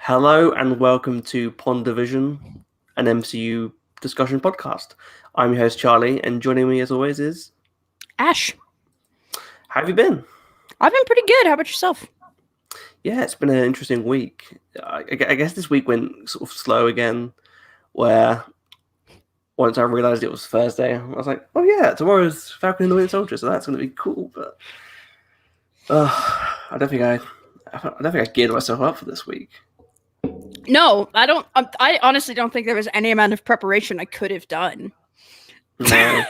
Hello and welcome to PonderVision, an MCU discussion podcast. I'm your host Charlie, and joining me as always is Ash. How have you been? I've been pretty good. How about yourself? Yeah, it's been an interesting week. I guess this week went sort of slow again, where once I realised it was Thursday, I was like, oh yeah, tomorrow's Falcon and the Winter Soldier, so that's going to be cool. But I don't think I geared myself up for this week. No, I don't. I honestly don't think there was any amount of preparation I could have done. No,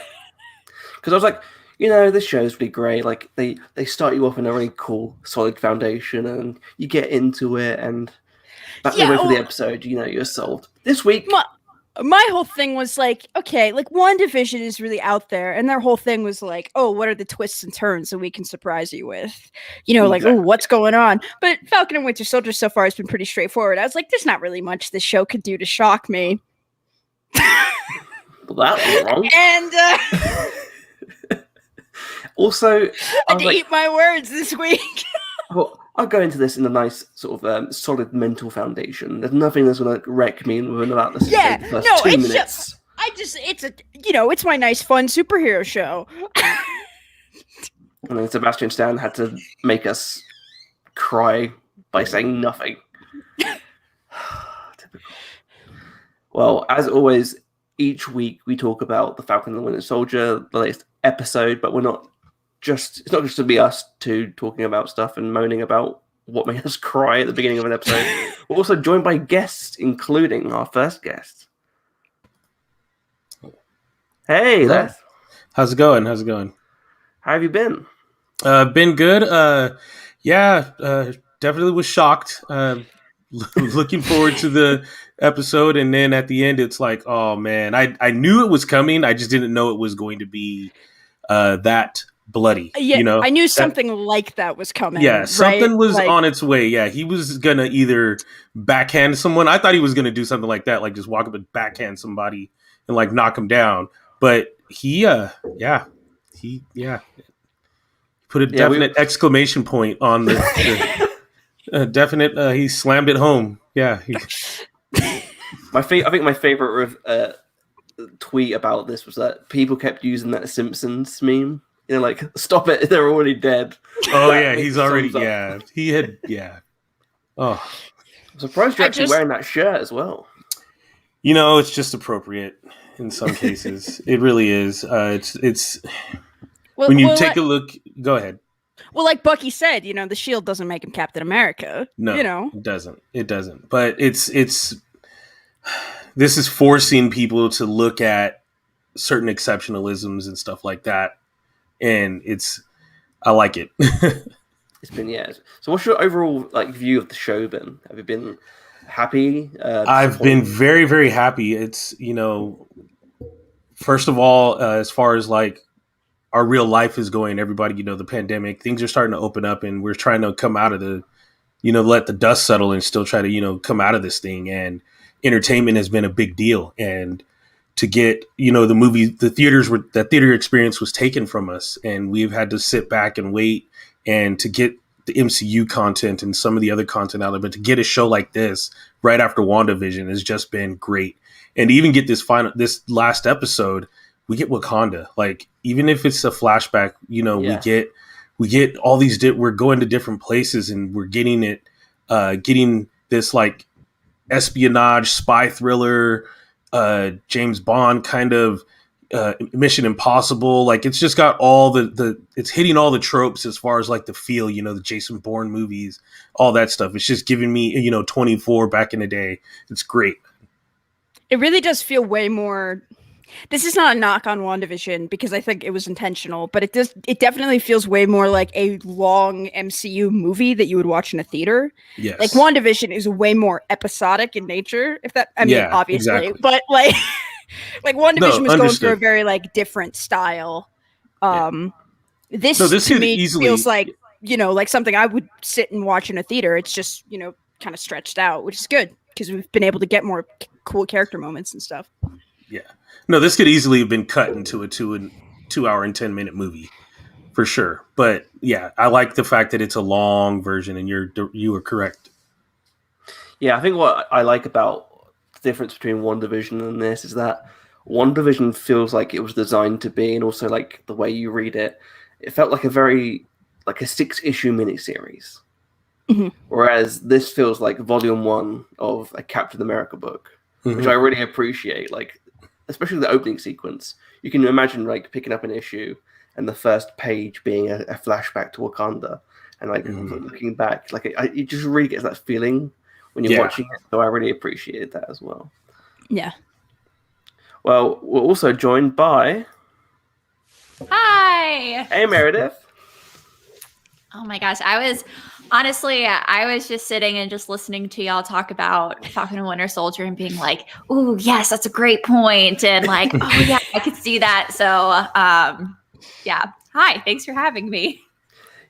because I was like, this show's really great. Like they start you off in a really cool, solid foundation, and you get into it, and back the way for the episode, you're sold. This week, my whole thing was like, okay, like WandaVision is really out there, and their whole thing was like, oh, what are the twists and turns that we can surprise you with? Like, oh, what's going on? But Falcon and Winter Soldier so far has been pretty straightforward. I was like, there's not really much this show could do to shock me. Well, that was wrong. And also, I had to eat my words this week. Well, I'll go into this in a nice sort of solid mental foundation. There's nothing that's going to wreck me within about the first 2 minutes. It's my nice, fun superhero show. And then Sebastian Stan had to make us cry by saying nothing. Typical. Well, as always, each week we talk about the Falcon and the Winter Soldier, the latest episode, but it's not just to be us two talking about stuff and moaning about what made us cry at the beginning of an episode. We're also joined by guests, including our first guest. Hey, Les. How's it going? How have you been? Been good. Definitely was shocked. Looking forward to the episode, and then at the end, it's like, oh man, I knew it was coming. I just didn't know it was going to be that bloody. Yeah, I knew something like that was coming. Yeah, something right? was on its way. Yeah, he was gonna either backhand someone. I thought he was gonna do something like that, like just walk up and backhand somebody and like knock him down. But he put a definite exclamation point on the definite. He slammed it home. Yeah. I think my favorite tweet about this was that people kept using that Simpsons meme. Like, stop it, they're already dead. Oh yeah, he's already he had Oh, I'm surprised you're actually wearing that shirt as well. It's just appropriate in some cases. It really is. It's when you take a look. Go ahead. Well, like Bucky said, the shield doesn't make him Captain America. No, it doesn't. But it's this is forcing people to look at certain exceptionalisms and stuff like that, and I like it. It's been years. So, what's your overall view of the show been? Have you been happy? I've been very, very happy. It's first of all, as far as our real life is going, everybody, the pandemic, things are starting to open up, and we're trying to come out of the, let the dust settle and still try to, come out of this thing. And entertainment has been a big deal. And to get, the movie, that theater experience was taken from us, and we've had to sit back and wait, and to get the MCU content and some of the other content out of it, to get a show like this right after WandaVision has just been great. And even get this last episode, we get Wakanda. Even if it's a flashback, we get all these, we're going to different places, and we're getting this espionage, spy thriller, James Bond kind of Mission Impossible. It's just got all it's hitting all the tropes as far as the feel, the Jason Bourne movies, all that stuff. It's just giving me, 24 back in the day. It's great. It really does feel way more. This is not a knock on WandaVision, because I think it was intentional, but it definitely feels way more like a long MCU movie that you would watch in a theater. Yes. WandaVision is way more episodic in nature, obviously, exactly. But WandaVision was going through a very different style. This to me feels like something I would sit and watch in a theater. It's just kind of stretched out, which is good, because we've been able to get more cool character moments and stuff. Yeah. No, this could easily have been cut into a 2 hour and 10-minute movie, for sure. But yeah, I like the fact that it's a long version, and you are correct. Yeah, I think what I like about the difference between WandaVision and this is that WandaVision feels like it was designed to be, and also like the way you read it, it felt like a 6-issue miniseries. Mm-hmm. Whereas this feels like volume 1 of a Captain America book, which I really appreciate. Like, especially the opening sequence, you can imagine like picking up an issue and the first page being a flashback to Wakanda, and like looking back, like it just really gets that feeling when you're watching it. So I really appreciated that as well. Yeah. Well, we're also joined by. Hi. Hey, Meredith. Oh my gosh, I was just sitting and just listening to y'all talk about Falcon and Winter Soldier and being like, "Ooh, yes, that's a great point," and like, "Oh yeah, I could see that." So, yeah. Hi, thanks for having me.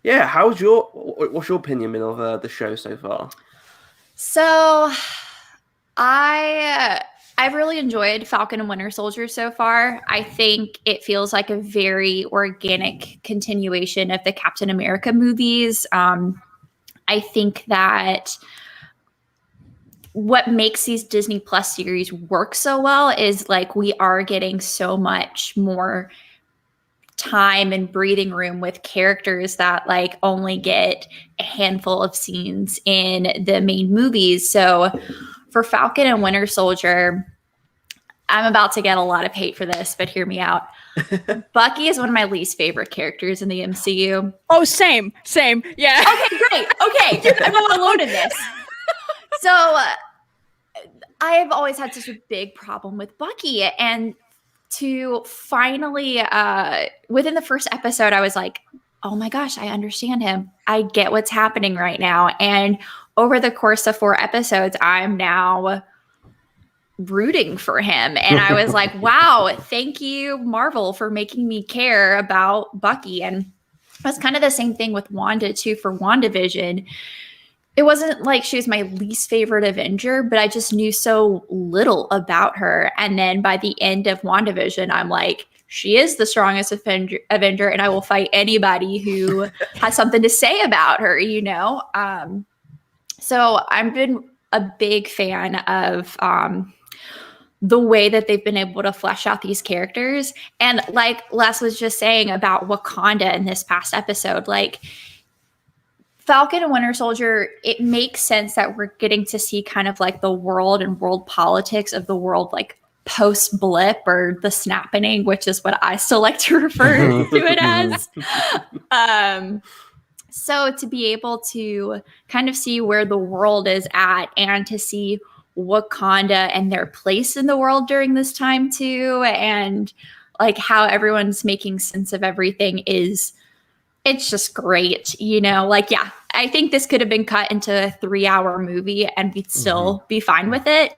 Yeah, what's your opinion been of the show so far? So, I've really enjoyed Falcon and Winter Soldier so far. I think it feels like a very organic continuation of the Captain America movies. I think that what makes these Disney Plus series work so well is like we are getting so much more time and breathing room with characters that like only get a handful of scenes in the main movies. So for Falcon and Winter Soldier, I'm about to get a lot of hate for this, but hear me out. Bucky is one of my least favorite characters in the MCU. Oh, same. Yeah. Okay, great. Okay, I'm not alone in this. So I have always had such a big problem with Bucky, and to finally, within the first episode, I was like, oh my gosh, I understand him. I get what's happening right now. And over the course of 4 episodes, I'm now rooting for him. And I was like, wow, thank you, Marvel, for making me care about Bucky. And it was kind of the same thing with Wanda, too, for WandaVision. It wasn't like she was my least favorite Avenger, but I just knew so little about her. And then by the end of WandaVision, I'm like, she is the strongest Avenger, and I will fight anybody who has something to say about her, you know? So I've been a big fan of the way that they've been able to flesh out these characters. And like Les was just saying about Wakanda in this past episode, like Falcon and Winter Soldier, it makes sense that we're getting to see kind of like the world and world politics of the world, like post blip or the snappening, which is what I still like to refer to it as. So to be able to kind of see where the world is at and to see Wakanda and their place in the world during this time too, and like how everyone's making sense of everything it's just great, you know? Like, yeah, I think this could have been cut into a 3-hour movie and we'd still be fine with it.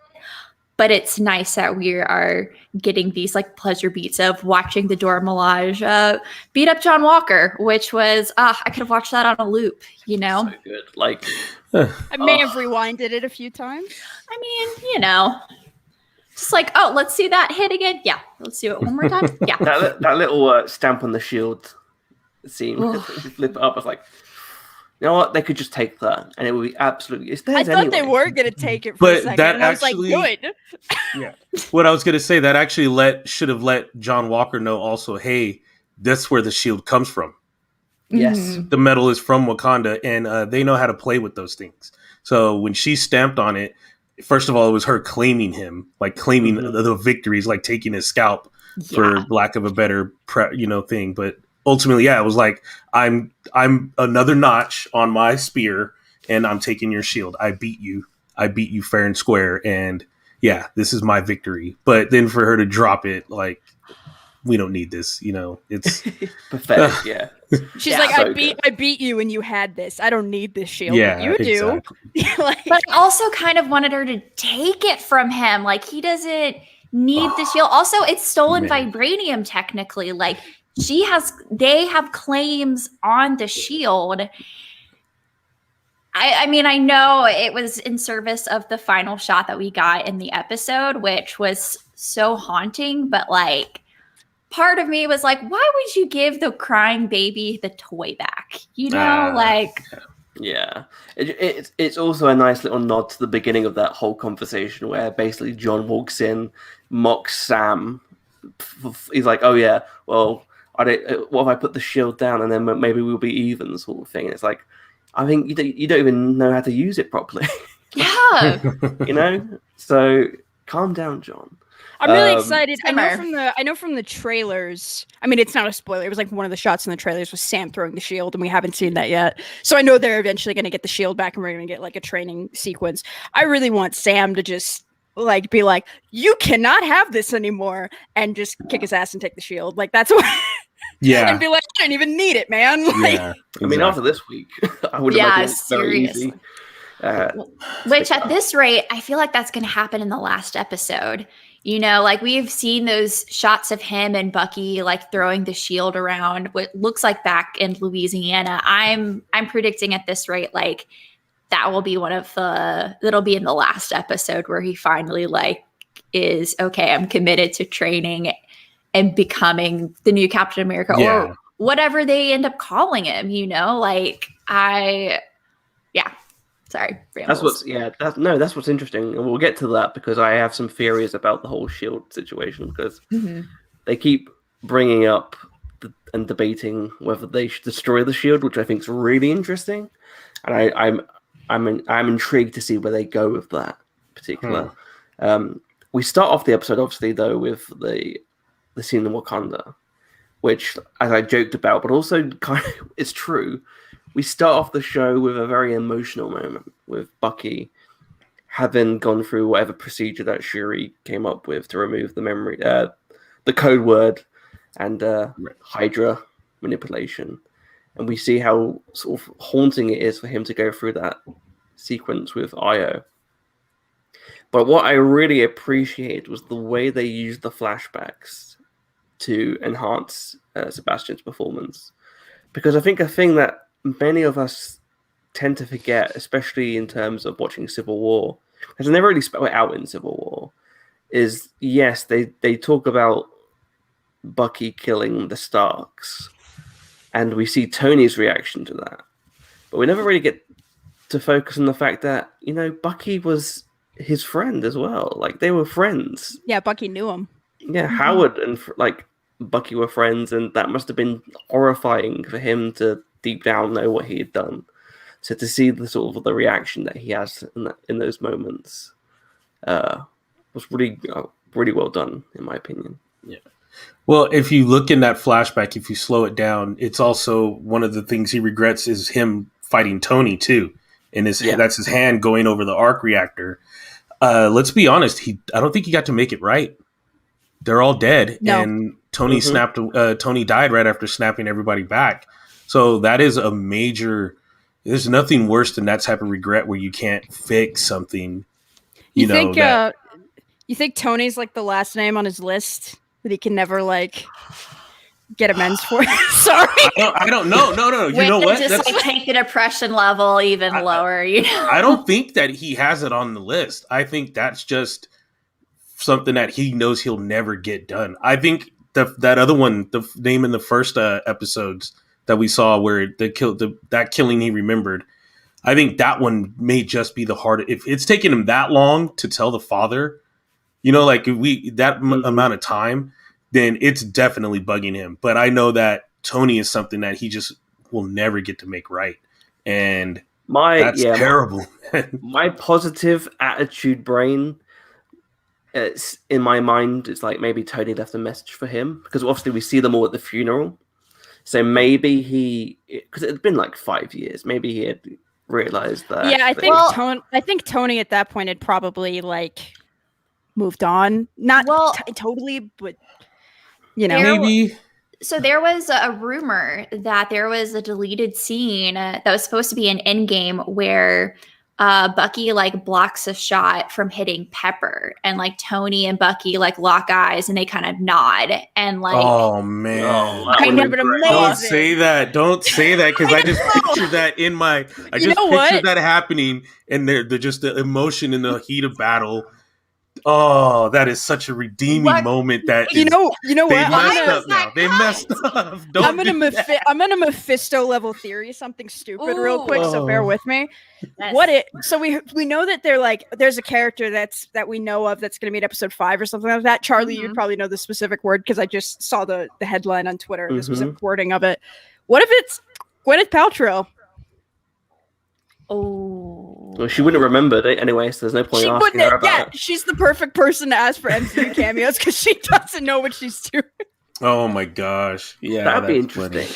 But it's nice that we are getting these like pleasure beats of watching the Dora Milaje beat up John Walker, which was, I could have watched that on a loop, you know? So good. Like, I may have rewinded it a few times. I mean, you know, just like, oh, let's see that hit again. Yeah, let's do it one more time. Yeah. that little stamp on the shield scene, you flip it up. I was like, you know what? They could just take that, and it would be absolutely. It's theirs I thought anyway. They were gonna take it, for a second, that and I was actually, like, good. Yeah. What I was gonna say, that actually should have let John Walker know also. Hey, that's where the shield comes from. Yes, the metal is from Wakanda, and they know how to play with those things. So when she stamped on it, first of all, it was her claiming him, like claiming the victories, like taking his scalp, for lack of a better, thing. But ultimately, yeah, it was like, I'm another notch on my spear, and I'm taking your shield. I beat you fair and square, and yeah, this is my victory. But then for her to drop it, like, we don't need this, it's pathetic. Yeah, she's like, I beat you, and you had this. I don't need this shield. Yeah, you do. Like, but I also kind of wanted her to take it from him. Like, he doesn't need the shield. Also, it's stolen vibranium, technically. Like, they have claims on the shield. I mean, I know it was in service of the final shot that we got in the episode, which was so haunting, but like, part of me was like, why would you give the crying baby the toy back? Yeah, it's also a nice little nod to the beginning of that whole conversation where basically John walks in, mocks Sam. He's like, "Oh yeah, well, what if I put the shield down and then maybe we'll be even," sort of thing. And it's like, I think you don't even know how to use it properly. Yeah, So calm down, John. I'm really excited. I know from the trailers. I mean, it's not a spoiler. It was like one of the shots in the trailers was Sam throwing the shield, and we haven't seen that yet. So I know they're eventually going to get the shield back, and we're going to get like a training sequence. I really want Sam to just like be like, "You cannot have this anymore," and just kick his ass and take the shield. Like that's what. Yeah. And be like, "I don't even need it, man." Like, yeah. Exactly. I mean, after this week, I would imagine it's very easy. Which at this rate, I feel like that's going to happen in the last episode. Like we've seen those shots of him and Bucky like throwing the shield around what looks like back in Louisiana. I'm predicting at this rate, like that will be that'll be in the last episode where he finally like is okay. I'm committed to training and becoming the new Captain America or whatever they end up calling him. Sorry, rambles. That's what's interesting, and we'll get to that because I have some theories about the whole shield situation because they keep bringing up and debating whether they should destroy the shield, which I think is really interesting, and I'm intrigued to see where they go with that particular. We start off the episode obviously though with the scene in Wakanda, which as I joked about, but also kind of is true. We start off the show with a very emotional moment with Bucky having gone through whatever procedure that Shuri came up with to remove the memory, the code word, and Hydra manipulation. And we see how sort of haunting it is for him to go through that sequence with Io. But what I really appreciated was the way they used the flashbacks to enhance Sebastian's performance. Because I think a thing that many of us tend to forget, especially in terms of watching Civil War, because I never really spelled it out in Civil War, is yes, they talk about Bucky killing the Starks, and we see Tony's reaction to that, but we never really get to focus on the fact that Bucky was his friend as well. Like they were friends. Yeah, Bucky knew him. Yeah, Howard and Bucky were friends, and that must have been horrifying for him to deep down know what he had done. So to see the sort of the reaction that he has in those moments was really really well done in my opinion. Yeah. Well, if you look in that flashback, if you slow it down, it's also one of the things he regrets is him fighting Tony too, and that's his hand going over the arc reactor. Let's be honest, I don't think he got to make it right. They're all dead, and Tony Tony died right after snapping everybody back. So that is a major. There's nothing worse than that type of regret where you can't fix something. You think Tony's like the last name on his list that he can never like get amends for? Sorry, I don't know. No. You know what? Just take the depression level even lower. I don't think that he has it on the list. I think that's just something that he knows he'll never get done. I think that other one, the name in the first episodes that we saw where that killing he remembered, I think that one may just be the hardest. If it's taken him that long to tell the father, amount of time, then it's definitely bugging him. But I know that Tony is something that he just will never get to make right. And that's terrible. My positive attitude brain, it's in my mind, it's like maybe Tony left a message for him because obviously we see them all at the funeral. So maybe because it had been like 5 years, maybe he had realized that. Yeah, I think Tony at that point had probably like moved on. Not totally, but maybe. So there was a rumor that there was a deleted scene that was supposed to be an Endgame where Bucky like blocks a shot from hitting Pepper, and like Tony and Bucky like lock eyes and they kind of nod and like. Oh man! Don't say that because I just pictured that in my. I just pictured that happening, and they're just the emotion in the heat of battle. Oh, that is such a redeeming moment. That you know they what? Messed up now. They messed up. I'm gonna Mephisto level theory something stupid real quick. So bear with me. Yes. So we know that there's a character that we know of that's gonna be in episode 5 or something like that. Charlie, you'd probably know the specific word because I just saw the headline on Twitter, the specific wording of it. What if it's Gwyneth Paltrow? Oh. Well, she wouldn't remember it anyway, so there's no point asking her about it. She's the perfect person to ask for MCU cameos because she doesn't know what she's doing. Oh my gosh. Yeah. That'd be interesting.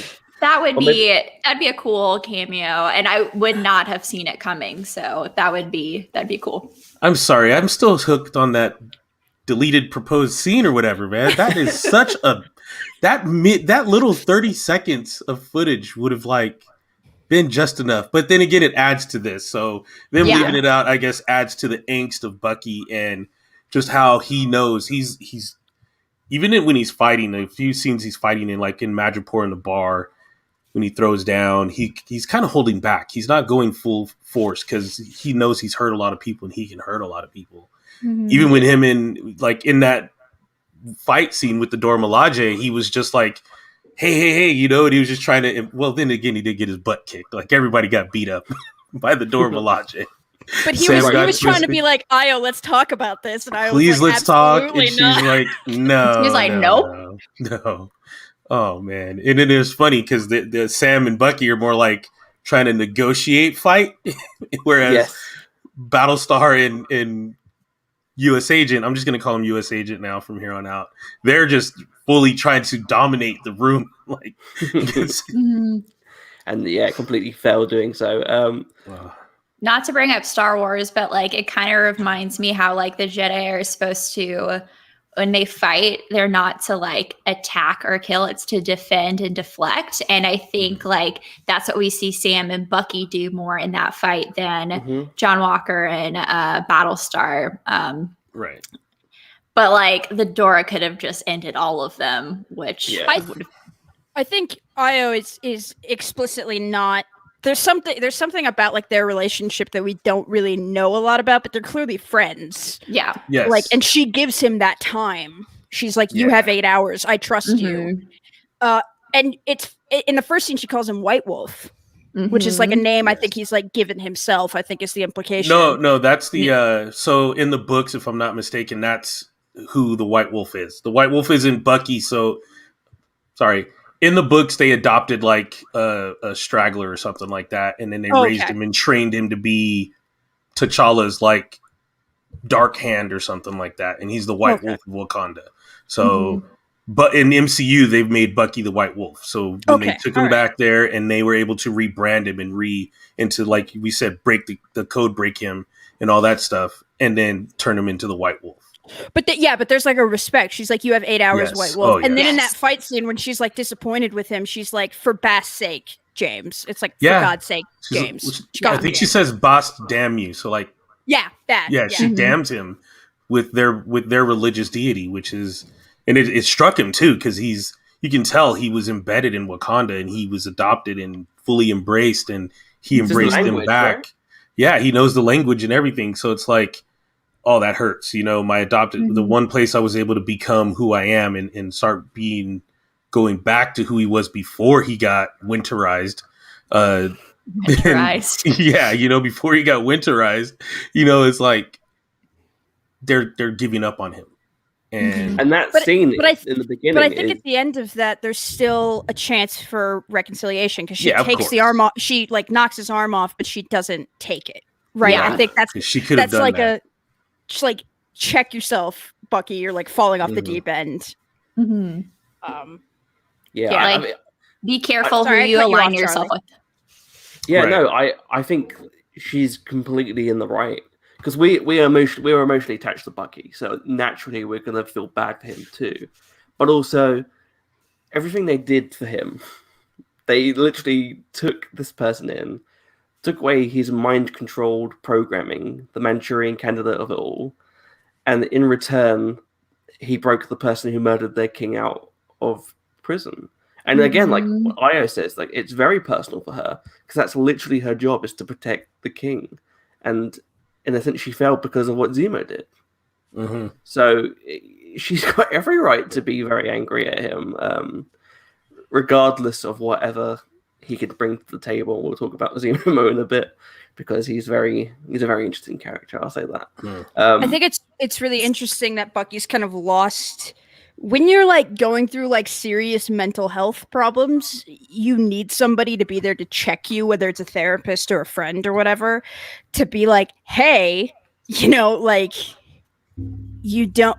That'd be a cool cameo, and I would not have seen it coming, so that'd be cool. I'm sorry, I'm still hooked on that deleted proposed scene or whatever, man. That is such that little 30 seconds of footage would have been just enough. But then again, it adds to this. So then leaving it out, I guess, adds to the angst of Bucky and just how he knows he's even when he's fighting, a few scenes he's fighting in Madripoor in the bar, when he throws down, he's kind of holding back. He's not going full force because he knows he's hurt a lot of people and he can hurt a lot of people. Mm-hmm. Even when him in that fight scene with the Dora Milaje, he was just hey, and he was just trying to, well, then again, he did get his butt kicked. Everybody got beat up by the Dora Milaje. But he was trying to be like, Io, let's talk about this. And I was let's talk. And she's like, no. He's like, nope. No. Oh, man. And then it was funny because the Sam and Bucky are more trying to negotiate fight. Whereas Battlestar and U.S. Agent, I'm just going to call him U.S. Agent now from here on out. They're just fully trying to dominate the room. And completely failed doing so. Not to bring up Star Wars, but it kind of reminds me how the Jedi are supposed to, when they fight, they're not to attack or kill, it's to defend and deflect. And I think that's what we see Sam and Bucky do more in that fight than John Walker and Battlestar. Right. But the Dora could have just ended all of them, which I think Io is explicitly not. There's something about their relationship that we don't really know a lot about, but they're clearly friends. Yeah. Yes. And she gives him that time. She's like, you have 8 hours. I trust you. And it's in the first scene, she calls him White Wolf, which is a name I think he's given himself, I think is the implication. No, that's the, so in the books, if I'm not mistaken, that's who the White Wolf is. The White Wolf is in Bucky. So sorry. In the books, they adopted a straggler or something like that, and then they raised him and trained him to be T'Challa's dark hand or something like that, and he's the White Wolf of Wakanda. So, but in MCU, they've made Bucky the White Wolf. So when they took him back there, and they were able to rebrand him and into like we said, break the code, break him, and all that stuff, and then turn him into the White Wolf. But but there's a respect. She's like, you have 8 hours, White Wolf. And then in that fight scene when she's disappointed with him, she's like, for Bast's sake, James. It's for God's sake, James. I think she says, Bast, damn you. So that. Yeah, she damns him with their religious deity, which is, and it struck him too, because you can tell he was embedded in Wakanda and he was adopted and fully embraced, and he embraced them back. Right? Yeah, he knows the language and everything. So it's oh, that hurts. My adopted, the one place I was able to become who I am and start going back to who he was before he got winterized. Winterized. Before he got winterized, it's they're giving up on him. And that scene in the beginning. But I think at the end of that, there's still a chance for reconciliation because she takes the arm off. She knocks his arm off, but she doesn't take it. Right. Yeah. I think she could have done that. Just check yourself, Bucky. You're falling off the deep end. Be careful who you align yourself with. Yeah, no, I think she's completely in the right, because we were emotionally attached to Bucky, so naturally we're gonna feel bad for him too. But also, everything they did for him, they literally took this person in, took away his mind-controlled programming, the Manchurian candidate of it all, and in return, he broke the person who murdered their king out of prison. And again, like Io says, it's very personal for her, because that's literally her job, is to protect the king. And in a sense, she failed because of what Zemo did. Mm-hmm. So she's got every right to be very angry at him, regardless of whatever he could bring to the table. We'll talk about Zemo in a bit, because he's a very interesting character. I'll say that. I think it's really interesting that Bucky's kind of lost. When you're like going through like serious mental health problems, you need somebody to be there to check you, whether it's a therapist or a friend or whatever, to be like, hey, like you don't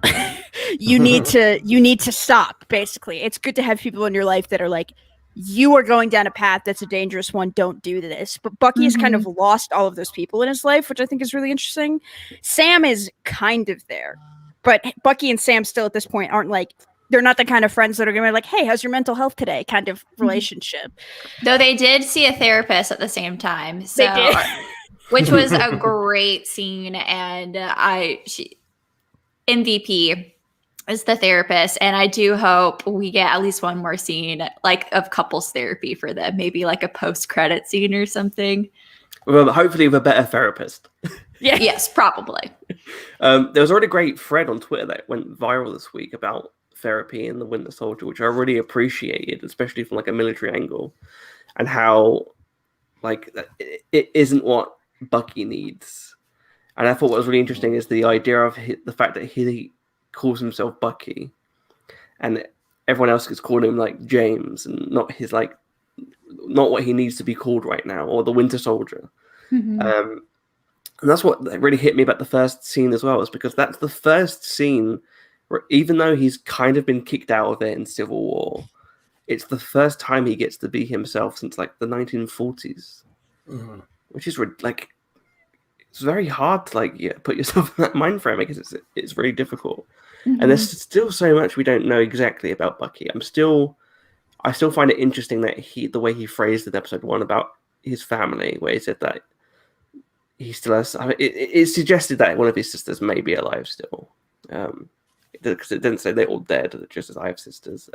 you need to stop. Basically, it's good to have people in your life that are like, you are going down a path that's a dangerous one, don't do this. But Bucky has kind of lost all of those people in his life, which I think is really interesting. Sam is kind of there, but Bucky and Sam still at this point aren't like, they're not the kind of friends that are gonna be like, hey, how's your mental health today kind of relationship. Though they did see a therapist at the same time, so they did. Which was a great scene. And MVP is the therapist, and I do hope we get at least one more scene like of couples therapy for them, maybe like a post-credit scene or something. Well, hopefully with a better therapist. Yeah. Yes, probably. There was already a great thread on Twitter that went viral this week about therapy in the Winter Soldier, which I really appreciated, especially from like a military angle, and how like it isn't what Bucky needs. And I thought what was really interesting is the idea of the fact that he calls himself Bucky, and everyone else gets called him like James, and not what he needs to be called right now, or the Winter Soldier. And that's what really hit me about the first scene as well, is because that's the first scene where, even though he's kind of been kicked out of it in Civil War, it's the first time he gets to be himself since like the 1940s, which is like, it's very hard to like put yourself in that mind frame, because it's very difficult. And there's still so much we don't know exactly about Bucky. I still find it interesting that the way he phrased in episode 1 about his family, where he said that he still has. I mean, it suggested that one of his sisters may be alive still, because it didn't say they're all dead. It just says I have sisters.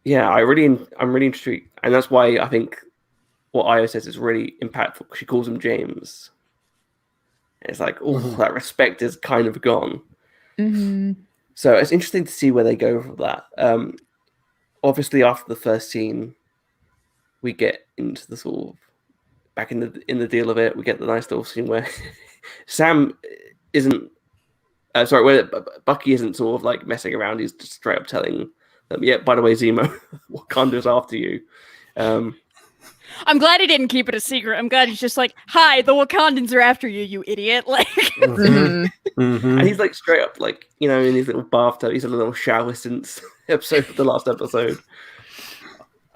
Yeah, I'm really intrigued, and that's why I think what Io says is really impactful. She calls him James. It's like, that respect is kind of gone. So it's interesting to see where they go with that. Obviously, after the first scene, we get into the sort of back in the deal of it. We get the nice little scene where Sam isn't. Where Bucky isn't sort of like messing around. He's just straight up telling them, "Yeah, by the way, Zemo, Wakanda's after you." I'm glad he didn't keep it a secret. I'm glad he's just like, "Hi, the Wakandans are after you, you idiot!" Like, and he's like straight up, like, in his little bathtub. He's had a little shower since the last episode.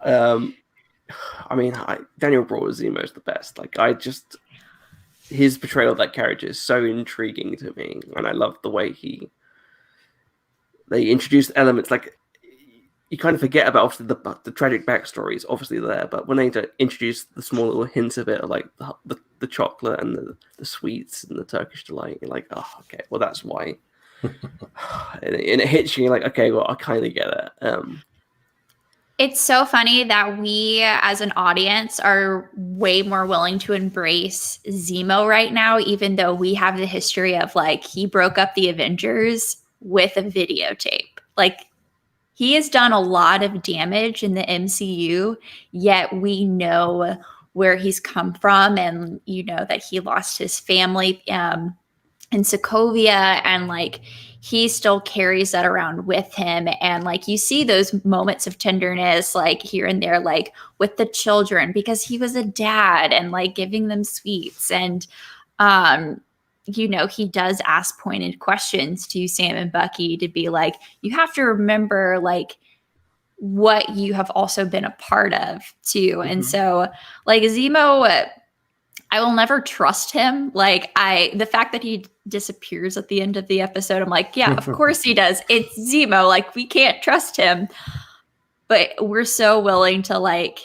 I mean, Daniel Breuer's Zemo is the best. Like, his portrayal of that character is so intriguing to me, and I love the way they introduce elements like. You kind of forget about obviously the tragic backstory is obviously there, but when they introduce the small little hints of it, like the chocolate and the sweets and the Turkish delight, you're like, oh, okay, well that's why. and it hits you, like, okay, well I kind of get it. It's so funny that we as an audience are way more willing to embrace Zemo right now, even though we have the history of like he broke up the Avengers with a videotape. Like, he has done a lot of damage in the MCU, yet we know where he's come from, and that he lost his family in Sokovia, and like he still carries that around with him. And like you see those moments of tenderness like here and there, like with the children, because he was a dad and like giving them sweets. And he does ask pointed questions to Sam and Bucky to be like, you have to remember like what you have also been a part of too. And so like Zemo, I will never trust him. Like the fact that he disappears at the end of the episode, I'm like, yeah, of course he does. It's Zemo. Like, we can't trust him, but we're so willing to like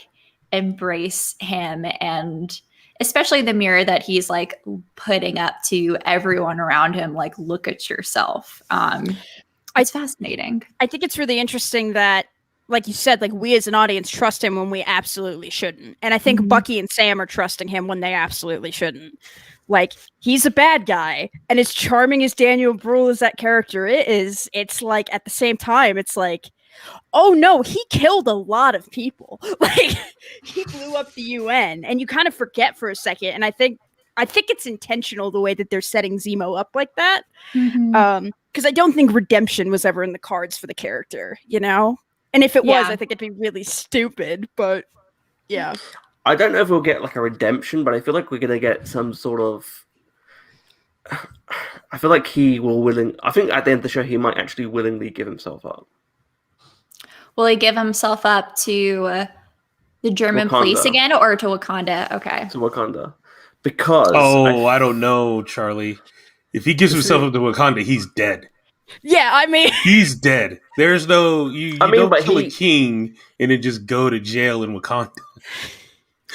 embrace him, and especially the mirror that he's like putting up to everyone around him. Like, look at yourself. It's fascinating. I think it's really interesting that, like you said, like we as an audience trust him when we absolutely shouldn't. And I think Bucky and Sam are trusting him when they absolutely shouldn't. like, he's a bad guy, and as charming as Daniel Bruhl as that character is, it's like, at the same time, it's like, oh no, he killed a lot of people. Like, he blew up the UN, and you kind of forget for a second, and I think it's intentional the way that they're setting Zemo up like that. Because I don't think redemption was ever in the cards for the character, you know? And if it was, I think it'd be really stupid, but yeah. I don't know if we'll get like a redemption, but I feel like we're going to get some sort of... I feel like he will I think at the end of the show, he might actually willingly give himself up. Will he give himself up to the German police again, or to Wakanda? Okay. To Wakanda. Because... I don't know, Charlie. If he gives himself up to Wakanda, he's dead. Yeah, I mean... He's dead. There's no... You don't kill a king and then just go to jail in Wakanda.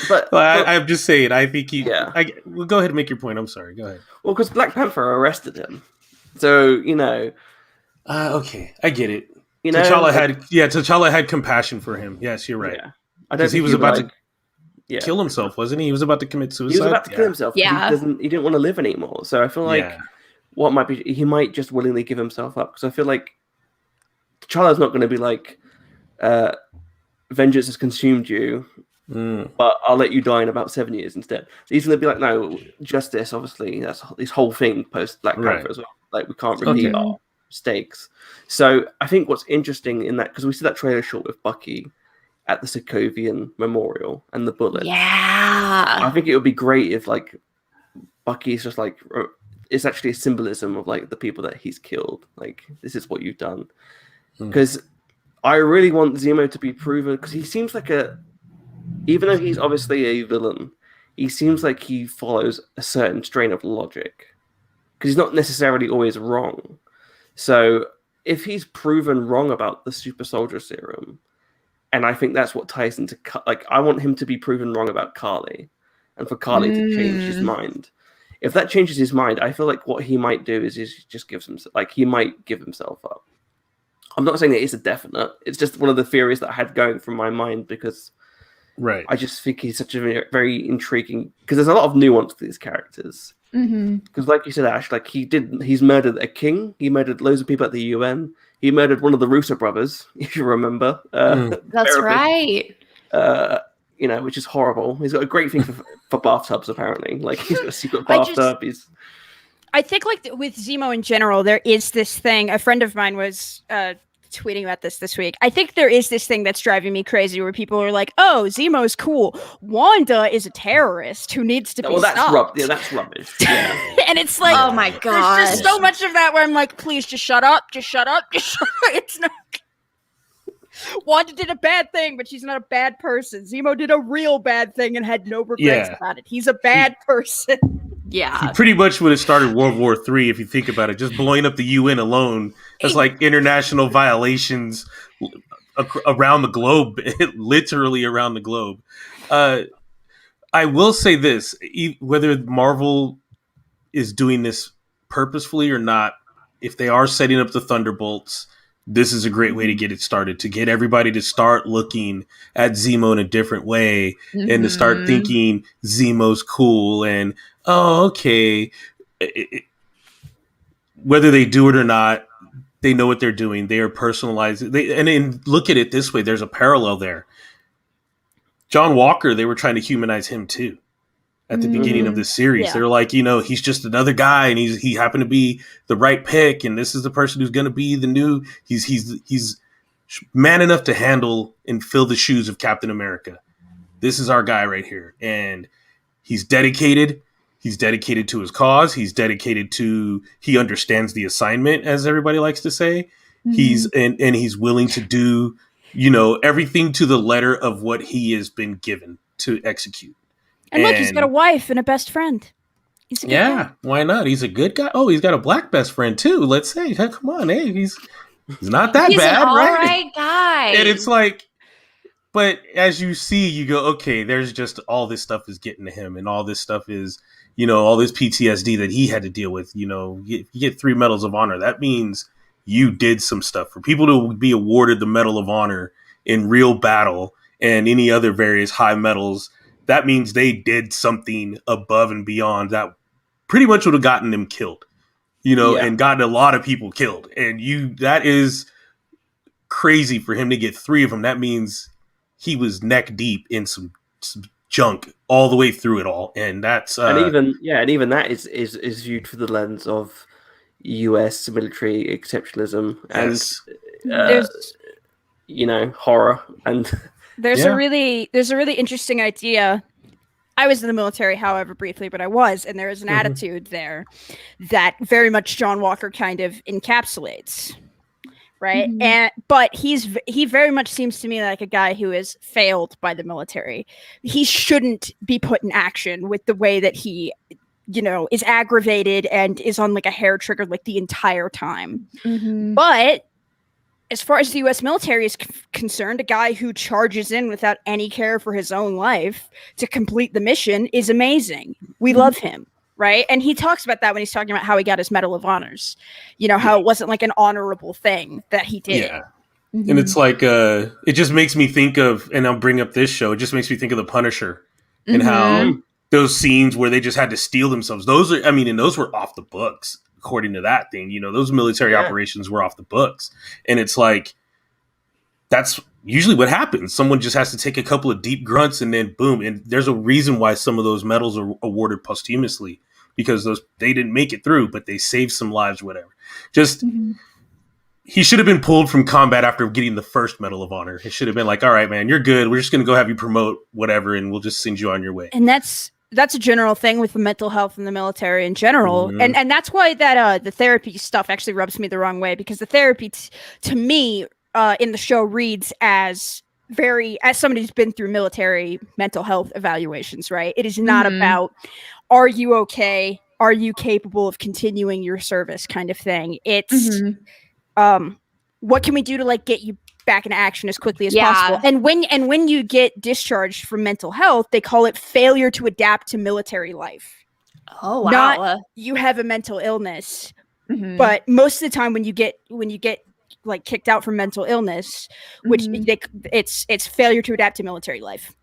But I'm just saying, I think well, go ahead and make your point. I'm sorry. Go ahead. Well, because Black Panther arrested him. So, you know... okay, I get it. You know, T'Challa had compassion for him. Yes, you're right. Yeah. Because he was about to kill himself, wasn't he? He was about to commit suicide. He was about to kill himself. Yeah. He didn't want to live anymore. So I feel like what might be... He might just willingly give himself up. Because I feel like T'Challa's not going to be like, vengeance has consumed you, but I'll let you die in about 7 years instead. So he's going to be like, no, justice, obviously. That's this whole thing post Black Panther as well. Like, we can't repeat our mistakes. So I think what's interesting in that, because we see that trailer short with Bucky at the Sokovian Memorial and the bullet. Yeah. I think it would be great if, like, Bucky's just like, it's actually a symbolism of, like, the people that he's killed. Like, this is what you've done. Because I really want Zemo to be proven, because he seems like even though he's obviously a villain, he seems like he follows a certain strain of logic. Because he's not necessarily always wrong. So if he's proven wrong about the super soldier serum, and I think that's what ties into, like, I want him to be proven wrong about Karli, and for Karli to change his mind. If that changes his mind, I feel like what he might do is he just gives himself, like, he might give himself up. I'm not saying that it's a definite. It's just one of the theories that I had going from my mind, because I just think he's such a very intriguing, because there's a lot of nuance to these characters. Because like you said, Ash, like, he's murdered a king. He murdered loads of people at the UN. He murdered one of the Russo brothers, if you remember. That's right. You know, which is horrible. He's got a great thing for bathtubs, apparently. Like, he's got a secret bathtub. I think, like, with Zemo in general, there is this thing. A friend of mine was tweeting about this week. I think there is this thing that's driving me crazy, where people are like, "Oh, Zemo's cool. Wanda is a terrorist who needs to be stopped." That's rubbish. Yeah. And it's like, oh my god, there's just so much of that where I'm like, please, just shut up, just shut up, just shut up. It's not. Wanda did a bad thing, but she's not a bad person. Zemo did a real bad thing and had no regrets about it. He's a bad person. Yeah. He pretty much would have started World War III, if you think about it. Just blowing up the UN alone. That's like international violations around the globe, literally around the globe. I will say this, whether Marvel is doing this purposefully or not, if they are setting up the Thunderbolts, this is a great way to get it started, to get everybody to start looking at Zemo in a different way and to start thinking Zemo's cool and, oh, okay. Whether they do it or not, they know what they're doing. They are personalized. And look at it this way. There's a parallel there. John Walker, they were trying to humanize him too. At the beginning of this series, they're like, you know, he's just another guy, and he happened to be the right pick, and this is the person who's going to be the new. He's man enough to handle and fill the shoes of Captain America. This is our guy right here, and he's dedicated. He's dedicated to his cause. He's dedicated to. He understands the assignment, as everybody likes to say. He's he's willing to do, you know, everything to the letter of what he has been given to execute. And look, he's got a wife and a best friend. He's a good guy. Why not? He's a good guy. Oh, he's got a black best friend too. Let's say, hey, come on, hey, he's not that bad, an all right? right guy. And it's like, but as you see, you go, okay, there's just all this stuff is getting to him, and all this stuff is, you know, all this PTSD that he had to deal with. You know, you get 3 medals of honor. That means you did some stuff. For people to be awarded the Medal of Honor in real battle and any other various high medals, that means they did something above and beyond that pretty much would have gotten them killed, and gotten a lot of people killed. And that is crazy for him to get 3 of them. That means he was neck deep in some junk all the way through it all. And that's and even that is viewed through the lens of US military exceptionalism and horror. And there's a really interesting idea. I was in the military, however briefly, but I was, and there is an attitude there that very much John Walker kind of encapsulates, right? But he very much seems to me like a guy who has failed by the military. He shouldn't be put in action with the way that he, is aggravated and is on like a hair trigger like the entire time. But as far as the U.S. military is concerned, a guy who charges in without any care for his own life to complete the mission is amazing. We love him, right? And he talks about that when he's talking about how he got his Medal of Honors. How it wasn't like an honorable thing that he did. Yeah. And it's like, it just makes me think of, and I'll bring up this show, it just makes me think of The Punisher and how those scenes where they just had to steel themselves. Those were off the books. According to that thing, those military operations were off the books. And it's like, that's usually what happens. Someone just has to take a couple of deep grunts and then boom. And there's a reason why some of those medals are awarded posthumously, because they didn't make it through, but they saved some lives, whatever. Just, he should have been pulled from combat after getting the first Medal of Honor. It should have been like, all right, man, you're good. We're just going to go have you promote whatever, and we'll just send you on your way. And that's a general thing with mental health in the military in general. And that's why that the therapy stuff actually rubs me the wrong way, because the therapy to me in the show reads as somebody who's been through military mental health evaluations, right? It is not about, are you okay? Are you capable of continuing your service kind of thing? It's what can we do to like get you back into action as quickly as possible. And when you get discharged from mental health, they call it failure to adapt to military life. Oh wow. Not you have a mental illness. But most of the time when you get like kicked out from mental illness, which it's failure to adapt to military life.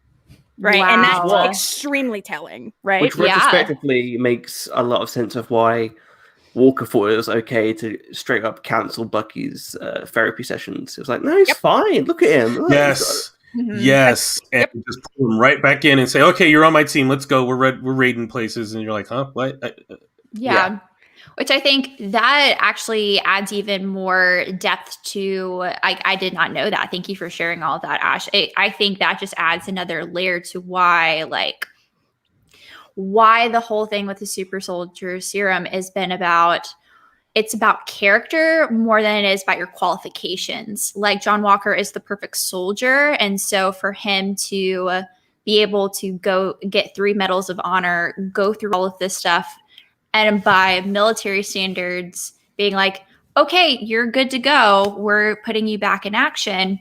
Right. Wow. And that's extremely telling, right? Which retrospectively makes a lot of sense of why Walker thought it was okay to straight up cancel Bucky's therapy sessions. It was like, no, he's fine. Look at him. Look, yes. And just pull him right back in and say, okay, you're on my team. Let's go. We're raiding places. And you're like, huh? What? Yeah. Which I think that actually adds even more depth to, I did not know that. Thank you for sharing all of that, Ash. I think that just adds another layer to why the whole thing with the super soldier serum has been it's about character more than it is about your qualifications. Like John Walker is the perfect soldier. And so for him to be able to go get 3 medals of honor, go through all of this stuff, and by military standards being like, okay, you're good to go. We're putting you back in action,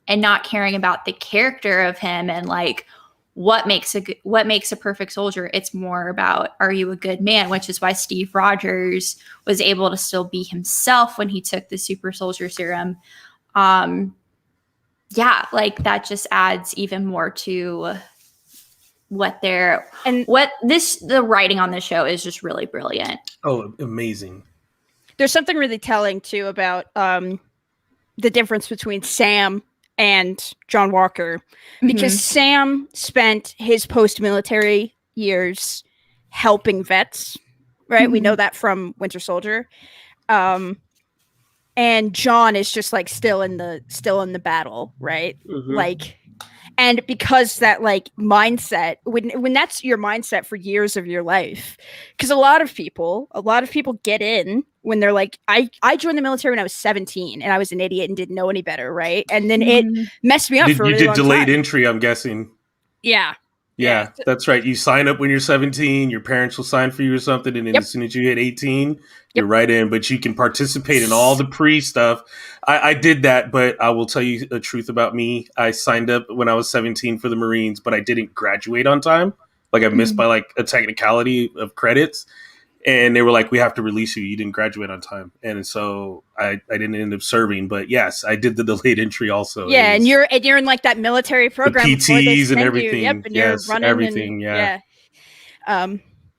and not caring about the character of him and like, what makes a perfect soldier. It's more about, are you a good man? Which is why Steve Rogers was able to still be himself when he took the super soldier serum. Like that just adds even more to the writing on this show is just really brilliant. Oh, amazing. There's something really telling too about the difference between Sam and John Walker, because Sam spent his post-military years helping vets, right? We know that from Winter Soldier. And John is just like still in the battle, right? Like, and because that like mindset, when that's your mindset for years of your life, because a lot of people get in when they're like, I joined the military when I was 17 and I was an idiot and didn't know any better, right? And then it messed me up for a really long time. You did delayed entry, I'm guessing. Yeah, that's right. You sign up when you're 17, your parents will sign for you or something, and then as soon as you hit 18, you're right in. But you can participate in all the pre-stuff. I did that, but I will tell you the truth about me. I signed up when I was 17 for the Marines, but I didn't graduate on time. Like I missed by like a technicality of credits. And they were like, we have to release you. You didn't graduate on time. And so I didn't end up serving. But yes, I did the delayed entry also. Yeah, and you're in like that military program. The PTs and everything. And you're running everything,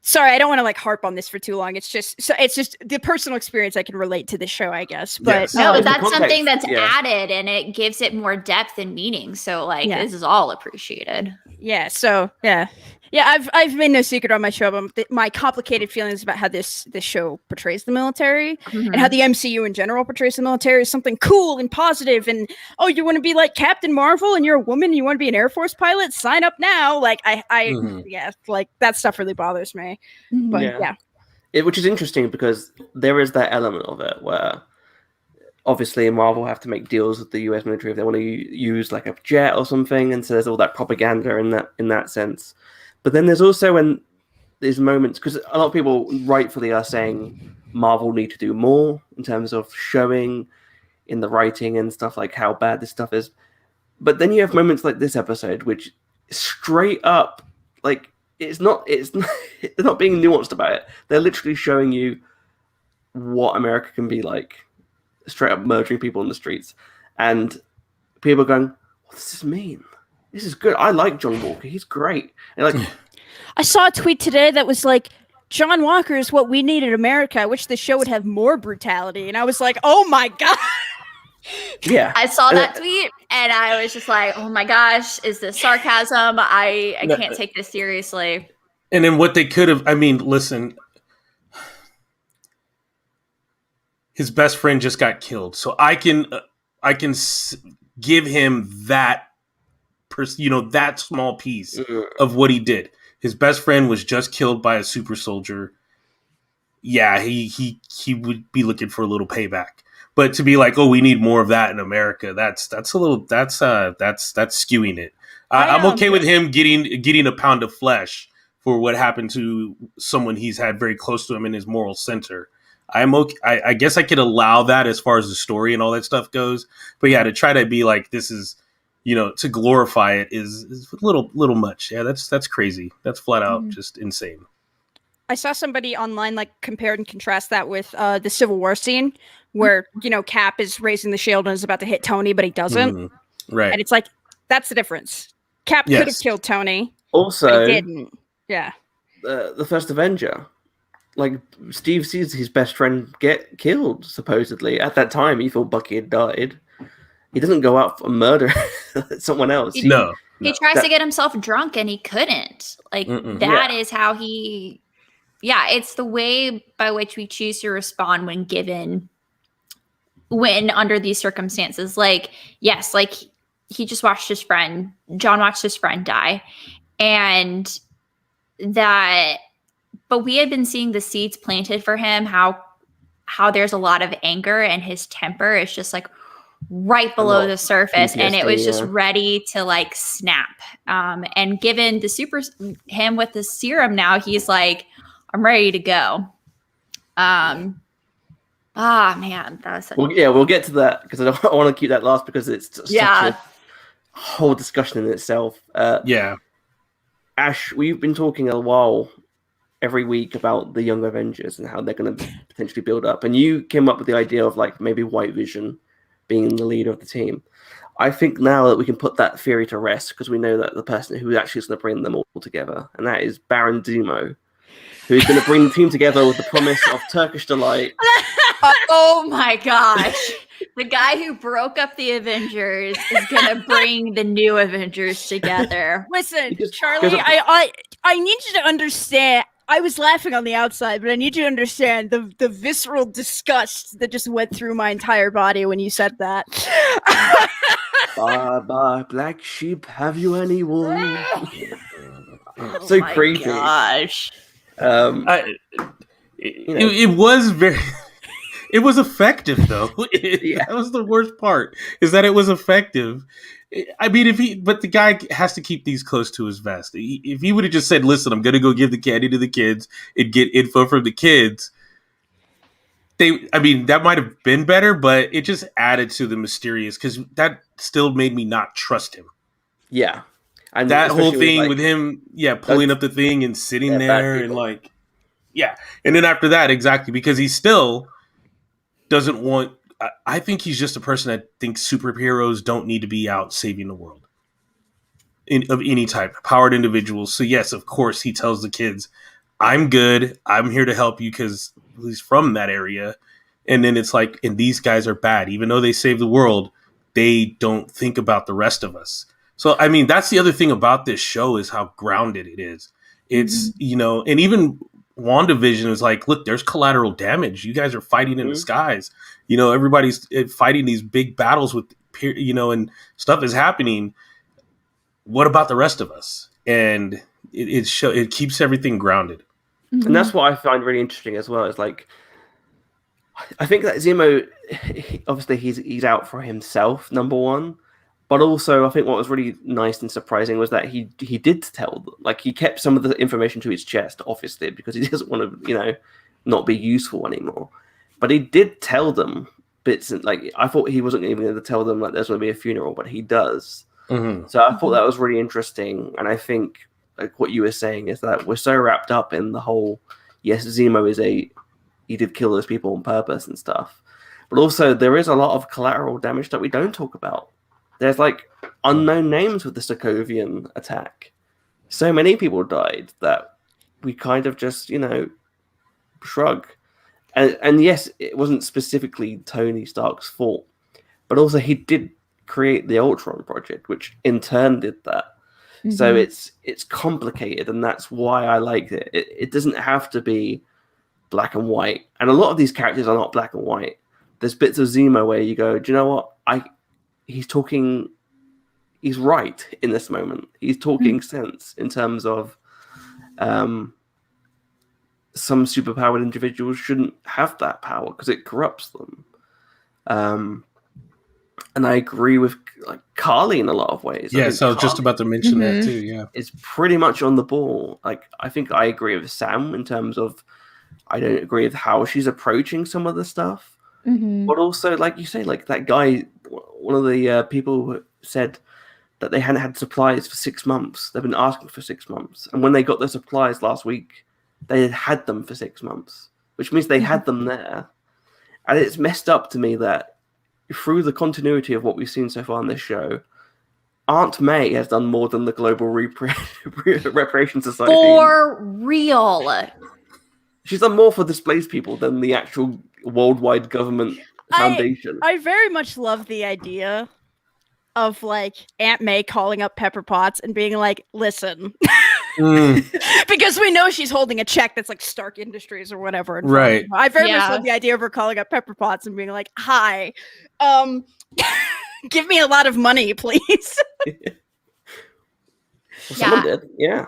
Sorry, I don't want to like harp on this for too long. It's just the personal experience I can relate to the show, I guess. But yes. No, that's something that's added, and it gives it more depth and meaning. So like this is all appreciated. Yeah. So yeah. I've made no secret on my show about my complicated feelings about how this show portrays the military and how the MCU in general portrays the military as something cool and positive. And you want to be like Captain Marvel and you're a woman and you want to be an Air Force pilot? Sign up now. Like like that stuff really bothers me. But which is interesting because there is that element of it where obviously Marvel have to make deals with the US military if they want to use like a jet or something, and so there's all that propaganda in that sense. But then there's also when there's moments, because a lot of people rightfully are saying Marvel need to do more in terms of showing in the writing and stuff like how bad this stuff is. But then you have moments like this episode, which straight up, like it's not they're not being nuanced about it. They're literally showing you what America can be like, straight up murdering people in the streets, and people are going, "What does this mean? This is good. I like John Walker. He's great." And like, I saw a tweet today that was like, "John Walker is what we need in America. I wish the show would have more brutality." And I was like, "Oh my god!" Yeah, I saw that tweet, and I was just like, "Oh my gosh, is this sarcasm? I can't take this seriously." And then what they could have, I mean, listen, his best friend just got killed, so I can give him that. That small piece of what he did. His best friend was just killed by a super soldier. Yeah, he would be looking for a little payback. But to be like, oh, we need more of that in America, that's skewing it. I'm okay with him getting a pound of flesh for what happened to someone he's had very close to him in his moral center. I'm okay. I guess I could allow that as far as the story and all that stuff goes. But yeah, to try to be like this is, to glorify it is a little much. Yeah, that's crazy. That's flat out just insane. I saw somebody online like compare and contrast that with the Civil War scene where, Cap is raising the shield and is about to hit Tony, but he doesn't. Right. And it's like, that's the difference. Cap could have killed Tony. Also, but he didn't. Yeah. The first Avenger. Like, Steve sees his best friend get killed, supposedly. At that time, he thought Bucky had died. He doesn't go out for murder someone else. He tries to get himself drunk and he couldn't. Like, that is how he... Yeah, it's the way by which we choose to respond when under these circumstances. Like, yes, like, he just watched John watched his friend die. And that... But we had been seeing the seeds planted for him, how there's a lot of anger and his temper is just like right below the surface. PTSD, and it was just ready to like snap. And given him with the serum now, he's like, I'm ready to go. Man, that was such we'll get to that because I want to keep that last because it's such a whole discussion in itself. Ash, we've been talking a while every week about the Young Avengers and how they're going to potentially build up. And you came up with the idea of like maybe White Vision being the leader of the team. I think now that we can put that theory to rest because we know that the person who actually is going to bring them all together, and that is Baron Zemo, who's going to bring the team together with the promise of Turkish delight. Oh my gosh. The guy who broke up the Avengers is going to bring the new Avengers together. Listen, Charlie, I need you to understand. I was laughing on the outside, but I need you to understand the visceral disgust that just went through my entire body when you said that. Bye, black sheep. Have you any wool? So crazy. Gosh. It was very... It was effective, though. That was the worst part, is that it was effective. I mean, but the guy has to keep these close to his vest. If he would have just said, listen, I'm going to go give the candy to the kids and get info from the kids, that might have been better, but it just added to the mysterious, because that still made me not trust him. Yeah. And that whole thing with him, pulling up the thing and sitting there and like, And then after that, exactly, because he still doesn't want... I think he's just a person that thinks superheroes don't need to be out saving the world of any type, powered individuals. So yes, of course, he tells the kids, I'm good. I'm here to help you because he's from that area. And then it's like, and these guys are bad. Even though they save the world, they don't think about the rest of us. So, I mean, that's the other thing about this show is how grounded it is. It's, and even WandaVision is like, look, there's collateral damage. You guys are fighting in the skies. Everybody's fighting these big battles with, and stuff is happening. What about the rest of us? And it keeps everything grounded. And that's what I find really interesting as well. Is like, I think that Zemo, obviously he's out for himself, number one. But also, I think what was really nice and surprising was that he did tell them. Like, he kept some of the information to his chest, obviously, because he doesn't want to, not be useful anymore. But he did tell them bits. And, like, I thought he wasn't even going to tell them, like, there's going to be a funeral, but he does. Mm-hmm. So I thought that was really interesting. And I think, like, what you were saying is that we're so wrapped up in the whole, yes, Zemo he did kill those people on purpose and stuff. But also, there is a lot of collateral damage that we don't talk about. There's like unknown names with the Sokovian attack. So many people died that we kind of just, shrug. And yes, it wasn't specifically Tony Stark's fault, but also he did create the Ultron project, which in turn did that. Mm-hmm. So it's complicated, and that's why I liked it. It doesn't have to be black and white. And a lot of these characters are not black and white. There's bits of Zemo where you go, do you know what? He's right in this moment. He's talking sense in terms of some superpowered individuals shouldn't have that power because it corrupts them. And I agree with like Karli in a lot of ways. Yes, I was just about to mention that too. Yeah, it's pretty much on the ball. Like, I think I agree with Sam in terms of I don't agree with how she's approaching some of the stuff. But also, like you say, like that guy, one of the people said that they hadn't had supplies for 6 months. They've been asking for 6 months. And when they got their supplies last week, they had them for 6 months, which means they had them there. And it's messed up to me that through the continuity of what we've seen so far in this show, Aunt May has done more than the Global Reparation Society. For real. She's done more for displaced people than the actual worldwide government foundation. I very much love the idea of like Aunt May calling up Pepper Potts and being like, listen, because we know she's holding a check that's like Stark Industries or whatever. Right. I very much love the idea of her calling up Pepper Potts and being like, hi, give me a lot of money, please. Someone did. Yeah.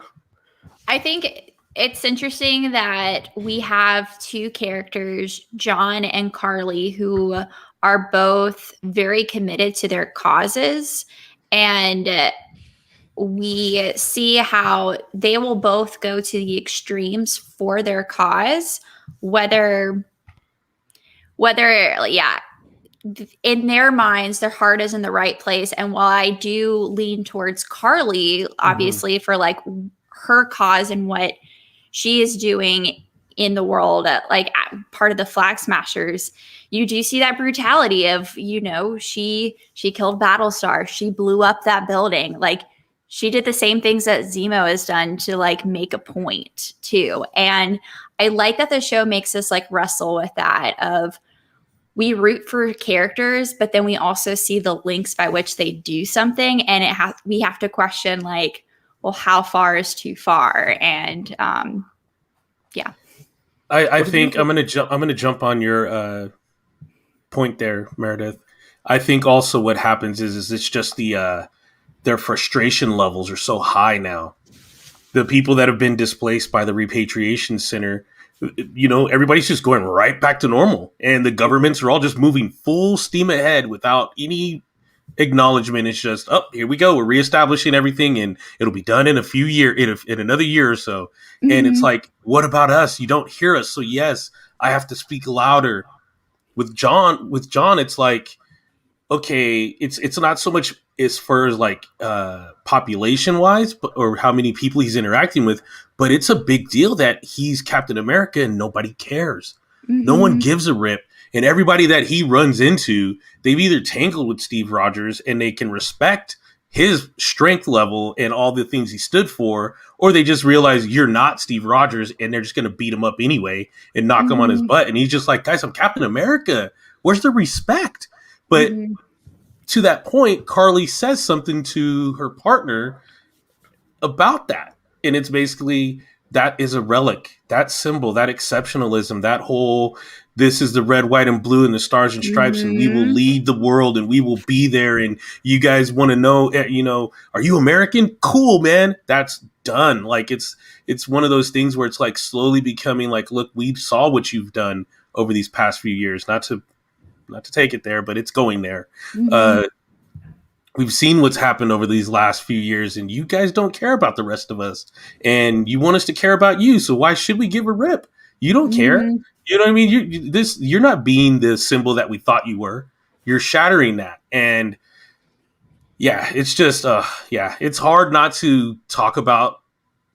I think it's interesting that we have two characters, John and Karli, who are both very committed to their causes. And we see how they will both go to the extremes for their cause, whether in their minds, their heart is in the right place. And while I do lean towards Karli, obviously, for like her cause and what she is doing in the world, like part of the Flag Smashers, you do see that brutality of, she killed Battlestar. She blew up that building. Like, she did the same things that Zemo has done to like make a point too. And I like that the show makes us like wrestle with that of we root for characters, but then we also see the links by which they do something. And we have to question like, well, how far is too far? And yeah. I think I'm gonna jump on your point there, Meredith. I think also what happens is it's just their frustration levels are so high now. The people that have been displaced by the repatriation center, everybody's just going right back to normal, and the governments are all just moving full steam ahead without any acknowledgement. It's just, here we go. We're reestablishing everything, and it'll be done in a few years, in another year or so. And it's like, what about us? You don't hear us. So yes, I have to speak louder. With John, it's like, okay, it's not so much as far as like population wise, or how many people he's interacting with, but it's a big deal that he's Captain America and nobody cares. No one gives a rip. And everybody that he runs into, they've either tangled with Steve Rogers and they can respect his strength level and all the things he stood for, or they just realize you're not Steve Rogers and they're just going to beat him up anyway and knock him on his butt. And he's just like, guys, I'm Captain America. Where's the respect? But to that point, Karli says something to her partner about that. And it's basically, that is a relic, that symbol, that exceptionalism, that whole, this is the red, white, and blue and the stars and stripes, and we will lead the world and we will be there. And you guys want to know, are you American? Cool, man. That's done. Like, it's one of those things where it's like slowly becoming like, look, we saw what you've done over these past few years. Not to take it there, but it's going there. We've seen what's happened over these last few years, and you guys don't care about the rest of us, and you want us to care about you. So why should we give a rip? You don't care. You know what I mean? You're not being the symbol that we thought you were. You're shattering that. And yeah, it's just, it's hard not to talk about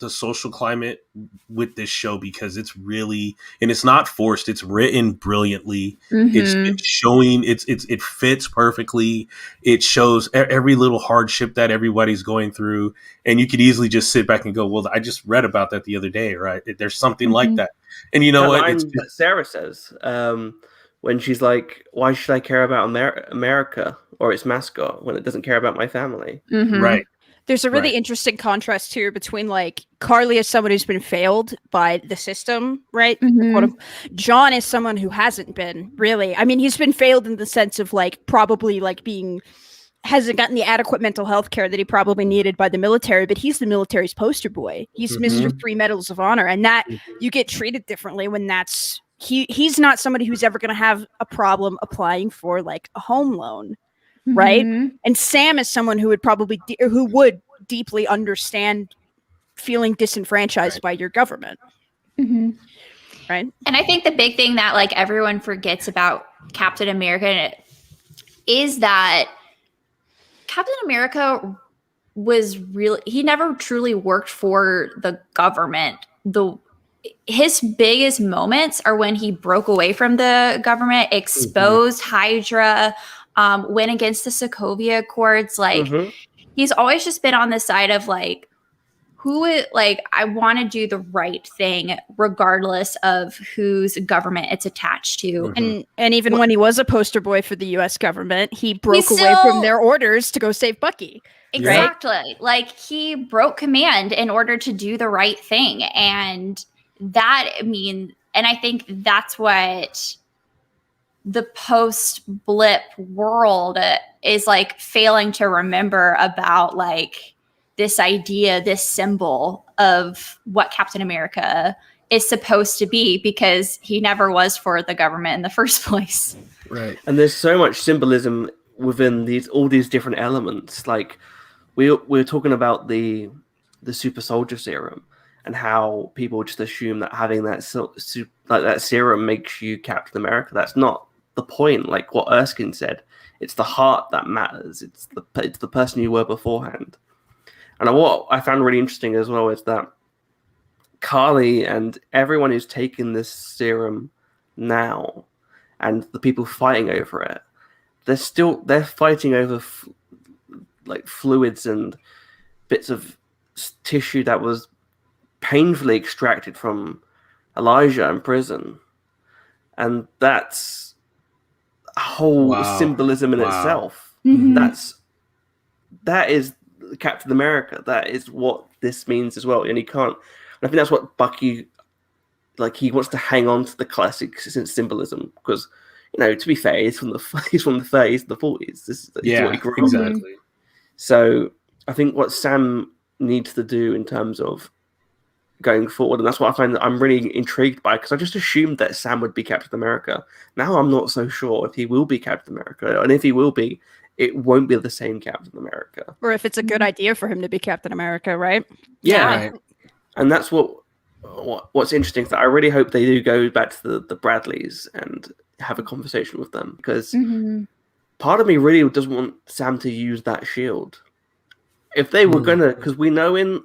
the social climate with this show, because it's really, and it's not forced, it's written brilliantly. It's showing, it fits perfectly. It shows every little hardship that everybody's going through, and you could easily just sit back and go, well, I just read about that the other day, right? There's something like that. And you know what Sarah says when she's like, why should I care about America or its mascot when it doesn't care about my family? Right. There's a really interesting contrast here between like Karli as someone who's been failed by the system, right? John is someone who hasn't been really. I mean, he's been failed in the sense of like probably like hasn't gotten the adequate mental health care that he probably needed by the military, but he's the military's poster boy. He's Mr. 3 Medals of Honor, and that you get treated differently when that's he's not somebody who's ever going to have a problem applying for like a home loan. Right. And Sam is someone who would probably who would deeply understand feeling disenfranchised by your government. Right. And I think the big thing that like everyone forgets about Captain America is that Captain America was really, he never truly worked for the government. His biggest moments are when he broke away from the government, exposed Hydra, went against the Sokovia Accords. Like he's always just been on the side of like, I want to do the right thing regardless of whose government it's attached to. And even when he was a poster boy for the US government, he broke away from their orders to go save Bucky. Exactly. Right? Like he broke command in order to do the right thing. And I think that's what the post-blip world is like failing to remember about like this idea, this symbol of what Captain America is supposed to be, because he never was for the government in the first place. Right. And there's so much symbolism within all these different elements. Like we're talking about the super soldier serum and how people just assume that having that that serum makes you Captain America. That's not the point. Like what Erskine said, it's the heart that matters. It's the person you were beforehand. And what I found really interesting as well is that Karli and everyone who's taking this serum now, and the people fighting over it, they're fighting over like fluids and bits of tissue that was painfully extracted from Elijah in prison, and that's a whole symbolism in itself. That is Captain America. That is what this means as well. And he can't. I think that's what Bucky, like, he wants to hang on to the classic symbolism because, to be fair, he's from the 30s and the 40s. This is what he grew up with. So I think what Sam needs to do in terms of going forward, and that's what I find that I'm really intrigued by, because I just assumed that Sam would be Captain America. Now I'm not so sure if he will be Captain America, and if he will be, it won't be the same Captain America. Or if it's a good idea for him to be Captain America, right? Yeah. Right. And that's what's interesting. So I really hope they do go back to the Bradleys and have a conversation with them, because part of me really doesn't want Sam to use that shield. If they were gonna, because we know in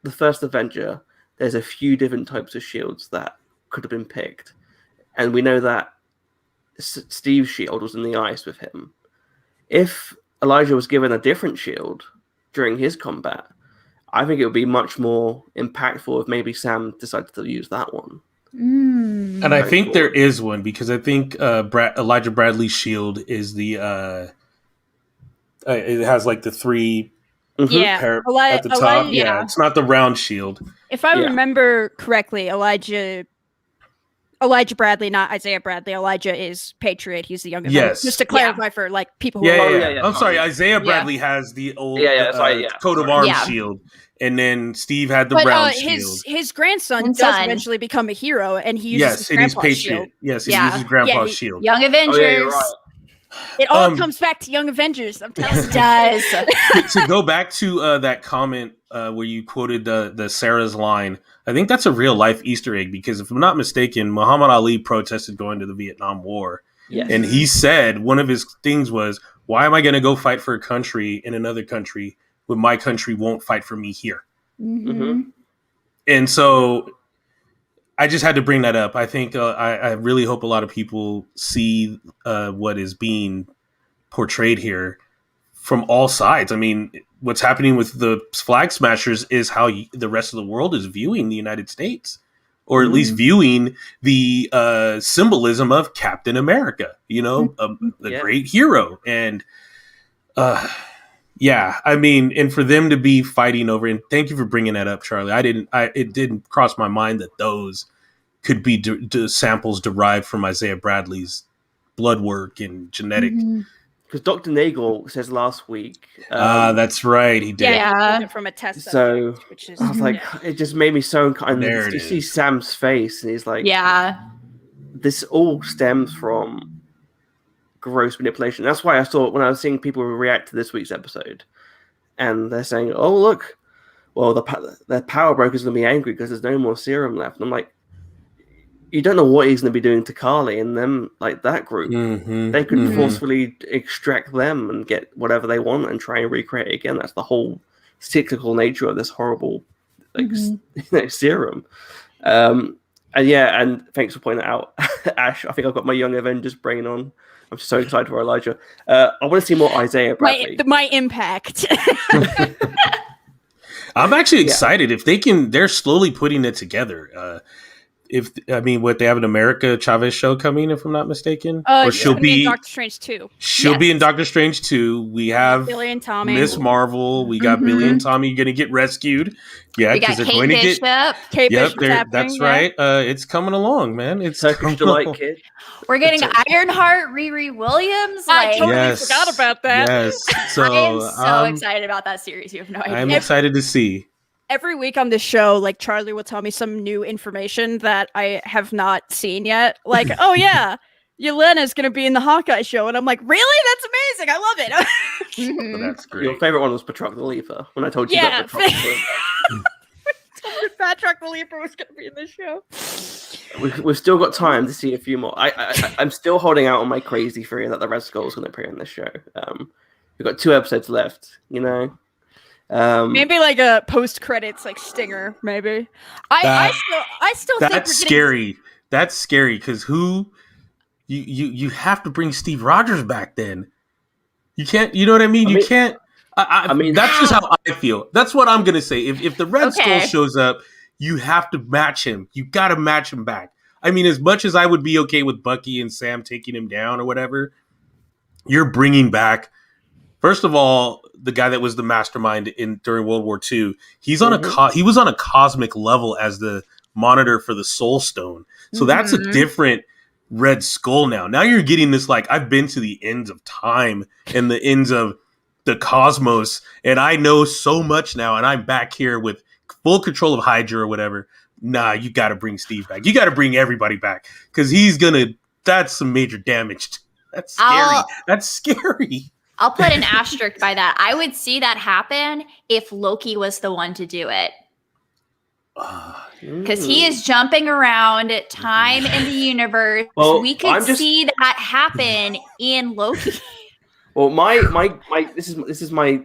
the first Avenger, there's a few different types of shields that could have been picked, and we know that Steve's shield was in the ice with him. If Elijah was given a different shield during his combat, I think it would be much more impactful if maybe Sam decided to use that one. And I think there is one, because I think Elijah Bradley's shield is the it has like the 3 pair at the top. Yeah, it's not the round shield. If I remember correctly, Elijah Bradley, not Isaiah Bradley. Elijah is Patriot. He's the younger. Yes. Just to clarify for like people who Yeah. I'm sorry. Isaiah Bradley has the old coat of arms shield, and then Steve had the round shield. His grandson does eventually become a hero, and he uses his grandpa's shield. Yes, he uses grandpa's shield. Young Avengers. Oh, yeah, you're right. It all comes back to Young Avengers. I'm telling you. It does. To go back to that comment where you quoted the Sarah's line, I think that's a real life Easter egg, because if I'm not mistaken, Muhammad Ali protested going to the Vietnam War. Yes. And he said one of his things was, why am I going to go fight for a country in another country when my country won't fight for me here? Mm-hmm. And so I just had to bring that up. I think I really hope a lot of people see what is being portrayed here from all sides. I mean, what's happening with the flag smashers is how the rest of the world is viewing the United States, or at least viewing the symbolism of Captain America, the great hero. And I mean, and for them to be fighting over, and thank you for bringing that up, Charlie. It didn't cross my mind that those could be samples derived from Isaiah Bradley's blood work and genetic. Because Dr. Nagel says last week. That's right, he did. Yeah, from a test. So subject, which is, I was like, it just made me so. You see Sam's face, and he's like, this all stems from gross manipulation. That's why I saw when I was seeing people react to this week's episode, and they're saying, "Oh, look, well, the power broker's going to be angry because there's no more serum left." And I'm like, you don't know what he's going to be doing to Karli and them, like that group. They could forcefully extract them and get whatever they want and try and recreate it again. That's the whole cyclical nature of this horrible serum. And thanks for pointing that out, Ash. I think I've got my Young Avengers brain on. I'm so excited for Elijah. I want to see more Isaiah Bradley. My impact. I'm actually excited if they can. They're slowly putting it together. What they have an America Chavez show coming, if I'm not mistaken, or she'll be in Doctor Strange 2. She'll be in Doctor Strange 2. We have Billy and Tommy, Miss Marvel. We got Billy and Tommy going to get rescued. Yeah, because they're going to get. Kate Bishop. That's right. It's coming along, man. It's Turkish Delight Kid. We're getting Ironheart, Riri Williams. I totally forgot about that. Yes, so I am so excited about that series. You have no idea. I'm excited to see. Every week on this show, like Charlie will tell me some new information that I have not seen yet. Like, oh yeah, Yelena's going to be in the Hawkeye show. And I'm like, really? That's amazing. I love it. That's great. Your favorite one was Patrock the Leaper. When I told you that Patrock Patrick the Leaper was going to be in this show. We've still got time to see a few more. I'm still holding out on my crazy theory that the Red Skull is going to appear in this show. We've got 2 episodes left, maybe like a post-credits like stinger, maybe. I still think that's scary. That's scary because you have to bring Steve Rogers back. Then you can't. You know what I mean? You can't. I mean, that's just how I feel. That's what I'm gonna say. If the Red Skull shows up, you have to match him. You got to match him back. I mean, as much as I would be okay with Bucky and Sam taking him down or whatever, you're bringing back. First of all, the guy that was the mastermind during World War II, he's on he was on a cosmic level as the monitor for the Soul Stone. So that's a different Red Skull now. Now you're getting this, like, I've been to the ends of time and the ends of the cosmos, and I know so much now, and I'm back here with full control of Hydra or whatever. Nah, you got to bring Steve back. You got to bring everybody back because that's some major damage. That's scary. That's scary. I'll put an asterisk by that. I would see that happen if Loki was the one to do it. Because he is jumping around time in the universe. Well, we could see that happen in Loki. Well, this is my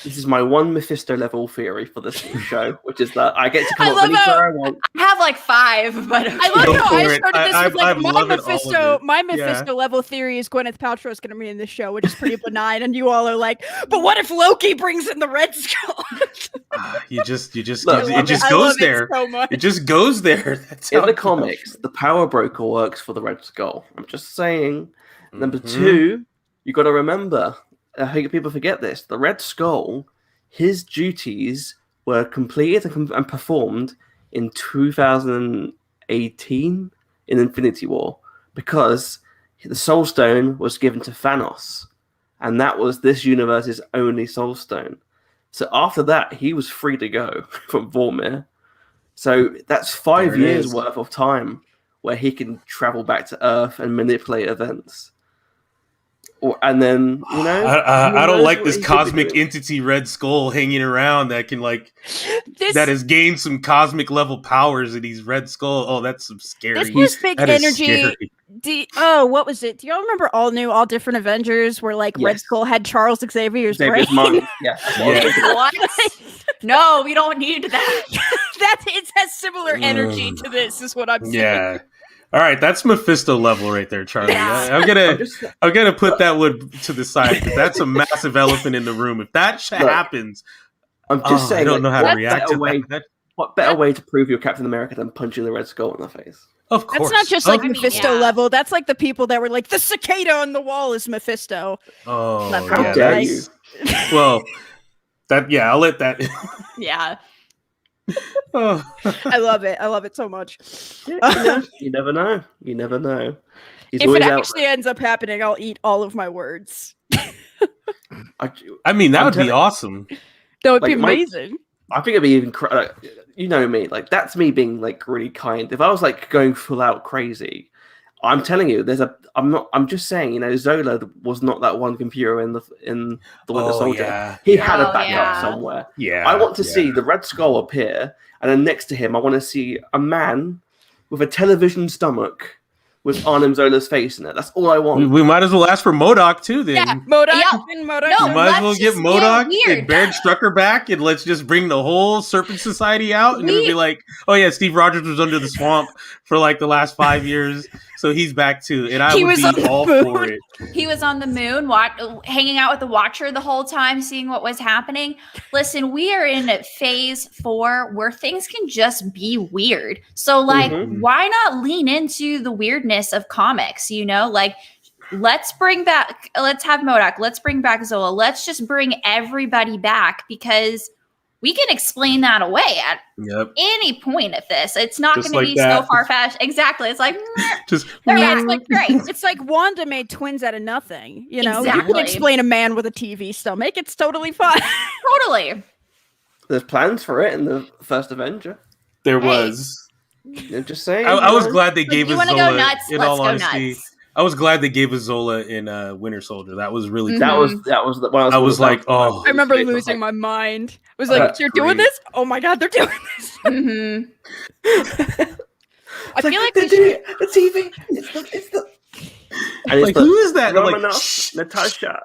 This is my one Mephisto level theory for this show, which is that I get to come up with anything I want. I have like 5, but I love how I started this with like my Mephisto level theory is Gwyneth Paltrow is going to be in this show, which is pretty benign, and you all are like, but what if Loki brings in the Red Skull? It just goes there. It just goes there. In the comics, the power broker works for the Red Skull. I'm just saying. Number 2, you got to remember. I think people forget this. The Red Skull, his duties were completed and performed in 2018 in Infinity War because the Soul Stone was given to Thanos, and that was this universe's only Soul Stone. So after that, he was free to go from Vormir. So that's 5 years worth of time where he can travel back to Earth and manipulate events. And then, you know, I don't like this cosmic entity Red Skull hanging around that can that has gained some cosmic level powers in these Red Skull. Oh, that's some scary. This big energy. What was it? Do y'all remember All Different Avengers where Red Skull had Charles Xavier's brain? Mind. Yeah. What? No, we don't need that. It has similar energy to this, is what I'm saying. Yeah. All right, that's Mephisto level right there, Charlie. Yeah. I'm gonna put that one to the side because that's a massive elephant in the room. If that happens, I'm just saying, I don't know how to react to that. What better way to prove you're Captain America than punching the Red Skull in the face? Of course, that's not just Mephisto level. That's like the people that were like, the cicada on the wall is Mephisto. Oh, how dare you? Well, I'll let that. Yeah. Oh. I love it so much. You never know. If it actually ends up happening, I'll eat all of my words. I mean, that would be awesome. That would be amazing. I think it'd be even you know me, that's me being really kind. If I was going full out crazy, I'm telling you, I'm just saying, Zola was not that one computer in the Winter Soldier. Yeah. He had a backup somewhere. Yeah. I want to see the Red Skull appear, and then next to him, I want to see a man with a television stomach with Arnim Zola's face in it. That's all I want. We might as well ask for MODOK too, then. Yeah, MODOK. Yeah. No, we might as well get MODOK and Baron Strucker back, and let's just bring the whole Serpent Society out, and it'll be like, oh yeah, Steve Rogers was under the swamp for the last 5 years, so he's back too, and I would be all for it. He was on the moon, hanging out with the Watcher the whole time, seeing what was happening. Listen, we are in phase 4 where things can just be weird. So, why not lean into the weirdness of comics? Let's have MODOK. Let's bring back Zola. Let's just bring everybody back because we can explain that away at any point of this. It's not going to be so far-fetched. Exactly. It's great. It's like Wanda made twins out of nothing. Exactly. You can explain a man with a TV stomach. It's totally fine. Totally. There's plans for it in the first Avenger. There was. I'm just saying. I was glad they gave us Zola. You want to go nuts? In Let's all go honesty, nuts. I was glad they gave us Zola in Winter Soldier. That was really cool. That was the one. I was like, oh. I remember losing my mind. I was like, you're doing this? Oh my god, they're doing this. Mm-hmm. I feel like the TV. It's the. And who is that? I'm like, shh, Natasha.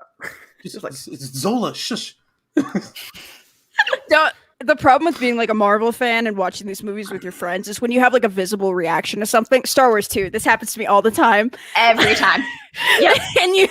She's just it's Zola. Shush. The problem with being a Marvel fan and watching these movies with your friends is when you have a visible reaction to something. Star Wars 2. This happens to me all the time. Every time. Yeah. and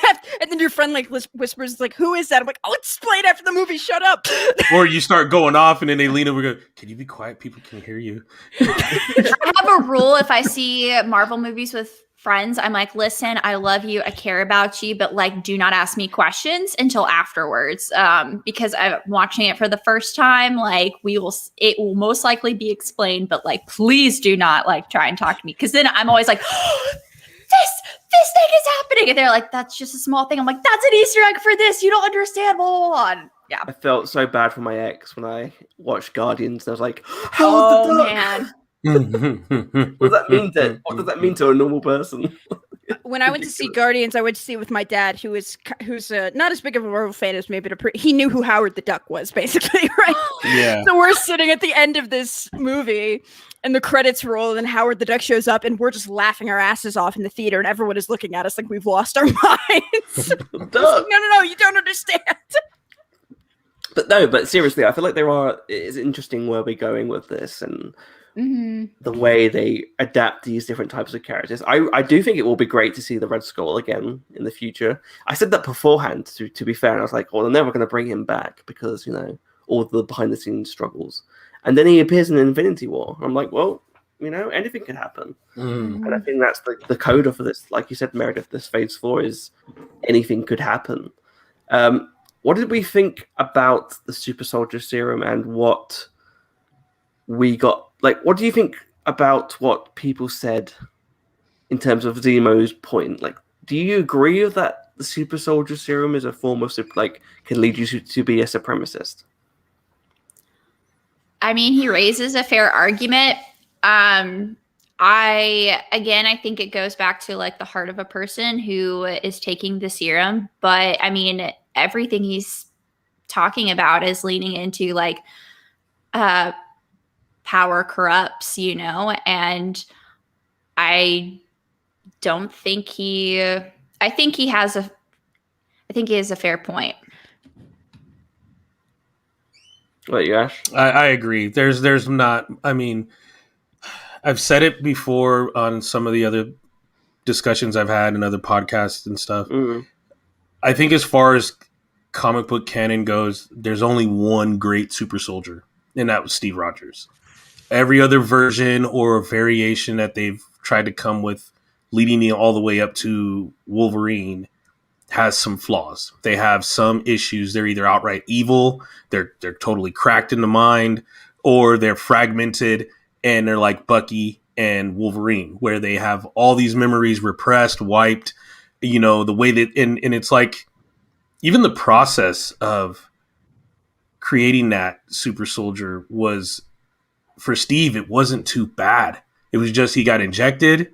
then your friend whispers who is that? I'm like, I'll explain after the movie. Shut up. Or you start going off and then they lean over and go, can you be quiet? People can hear you. I have a rule if I see Marvel movies with friends, I'm like, listen, I love you, I care about you, but do not ask me questions until afterwards. Because I'm watching it for the first time, it will most likely be explained, but please do not try and talk to me. Because then I'm always like, oh, this thing is happening. And they're like, that's just a small thing. I'm like, that's an Easter egg for this. You don't understand. Blah, blah, blah. Yeah. I felt so bad for my ex when I watched Guardians. And I was like, how the duck? Man. What does that mean to a normal person? When I went to see Guardians, I went to see with my dad, who's not as big of a Marvel fan as me, but he knew who Howard the Duck was, basically, right? Yeah. So we're sitting at the end of this movie, and the credits roll, and Howard the Duck shows up, and we're just laughing our asses off in the theater, and everyone is looking at us like we've lost our minds. No, you don't understand. But seriously, I feel like it's interesting where we're going with this and the way they adapt these different types of characters. I do think it will be great to see the Red Skull again in the future. I said that beforehand, to be fair, and I was like, well, they're never going to bring him back because, all the behind-the-scenes struggles. And then he appears in Infinity War. I'm like, well, anything could happen. And I think that's the coda for this. Like you said, Meredith, this Phase 4 is anything could happen. What did we think about the Super Soldier Serum and what we got? Like, what do you think about what people said in terms of Zemo's point? Like, do you agree with that the Super Soldier Serum is a form of, can lead you to be a supremacist? I mean, he raises a fair argument. I think it goes back to the heart of a person who is taking the serum. But I mean, everything he's talking about is leaning into power corrupts, and I don't think I think he has a fair point. What, Ash? I agree. There's not, I mean, I've said it before on some of the other discussions I've had in other podcasts and stuff. I think as far as comic book canon goes, there's only one great super soldier, and that was Steve Rogers. Every other version or variation that they've tried to come with leading me all the way up to Wolverine has some flaws. They have some issues. They're either outright evil, they're totally cracked in the mind, or they're fragmented and they're like Bucky and Wolverine, where they have all these memories repressed, wiped, the way that, and it's like, even the process of creating that super soldier was, for Steve, it wasn't too bad. It was just, he got injected,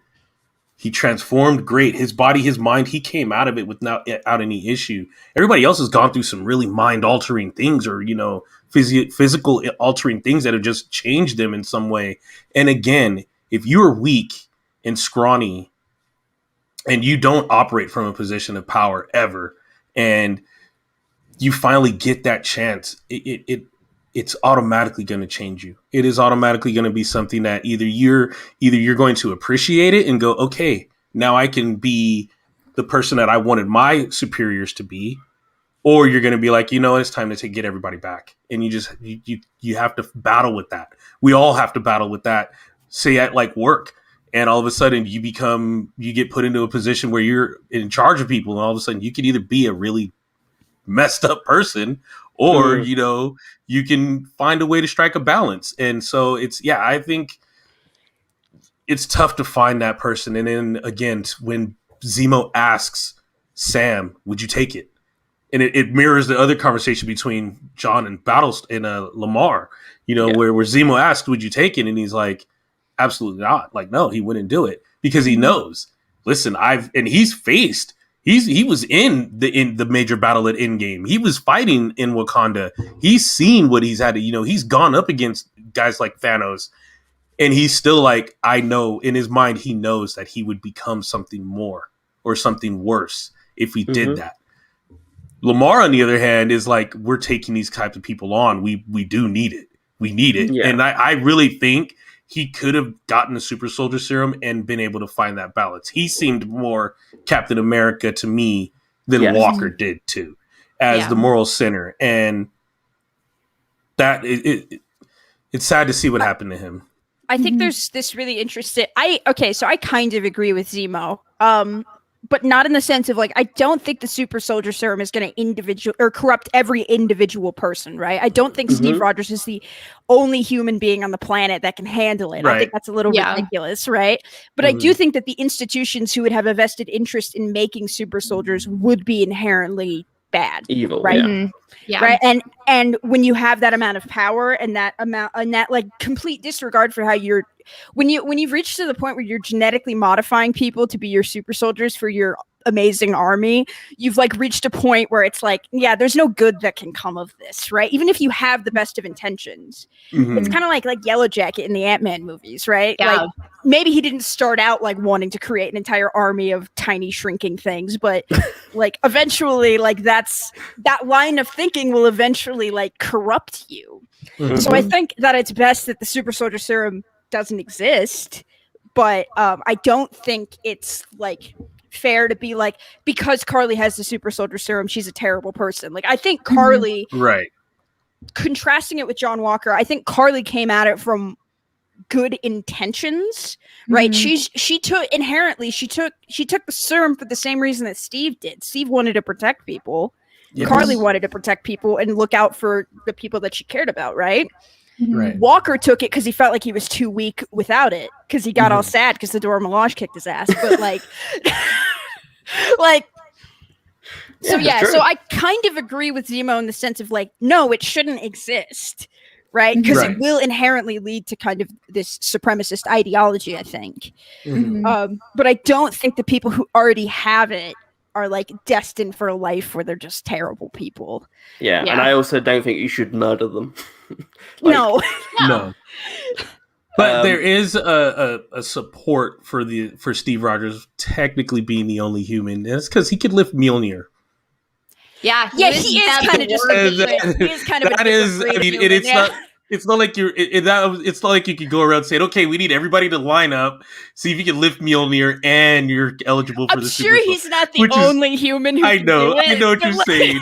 he transformed great. His body, his mind, he came out of it without any issue. Everybody else has gone through some really mind-altering things or, physical altering things that have just changed them in some way. And again, if you're weak and scrawny and you don't operate from a position of power ever, and you finally get that chance, it's automatically going to change you. It is automatically going to be something that either you're going to appreciate it and go, okay, now I can be the person that I wanted my superiors to be, or you're going to be like, it's time to get everybody back. And you have to battle with that. We all have to battle with that. Say at work, and all of a sudden you get put into a position where you're in charge of people, and all of a sudden you can either be a really messed up person, or you can find a way to strike a balance. And so I think it's tough to find that person. And then again, when Zemo asks Sam, would you take it? And it mirrors the other conversation between John and Lamar, where Zemo asked, would you take it? And he's like, absolutely not. No, he wouldn't do it, because he knows, listen, he was in the major battle at Endgame. He was fighting in Wakanda. He's seen what he's had to, he's gone up against guys like Thanos, and he's still I know in his mind, he knows that he would become something more or something worse if we did that. Lamar, on the other hand, is we're taking these types of people on. We do need it. We need it. Yeah. And I really think he could have gotten the super soldier serum and been able to find that balance. He seemed more Captain America to me than Walker did too, as the moral center. And that it's sad to see what happened to him. I think there's this really interesting. So I kind of agree with Zemo, but not in the sense of I don't think the super soldier serum is going to corrupt every individual person, right? I don't think Steve Rogers is the only human being on the planet that can handle it. Right. I think that's a little ridiculous, right? But I do think that the institutions who would have a vested interest in making super soldiers would be inherently bad, evil, right? Right. And when you have that amount of power and that complete disregard for how when you've reached to the point where you're genetically modifying people to be your super soldiers for your amazing army, you've like reached a point where it's like, yeah, there's no good that can come of this, right? Even if you have the best of intentions. It's kind of like Yellow Jacket in the Ant-Man movies, right? Yeah. Like maybe he didn't start out like wanting to create an entire army of tiny shrinking things, but like eventually like that line of thinking will eventually like corrupt you. So I think that it's best that the super soldier serum doesn't exist, but I don't think it's like fair to be like, because Karli has the super soldier serum, she's a terrible person. Like I think Karli, right, contrasting it with John Walker, I think Karli came at it from good intentions, right? She took the serum for the same reason that Steve did. Steve wanted to protect people. Yes. Karli wanted to protect people and look out for the people that she cared about, right? Right. Walker took it because he felt like he was too weak without it, because he got all sad because the Dora Milaje kicked his ass. But like, so I kind of agree with Zemo in the sense of like, no, it shouldn't exist, right? Because it will inherently lead to kind of this supremacist ideology, I think. But I don't think the people who already have it are like destined for a life where they're just terrible people. Yeah. And I also don't think you should murder them. No. But there is a support for Steve Rogers technically being the only human. And it's because he could lift Mjolnir. Yeah, he is kind of just. He is kind of. That is. I mean, it's not. It's not like it's not like you could go around saying, "Okay, we need everybody to line up, see if you can lift Mjolnir, and you're eligible for the Super Bowl." I'm sure he's not the only human who. I know what you're saying,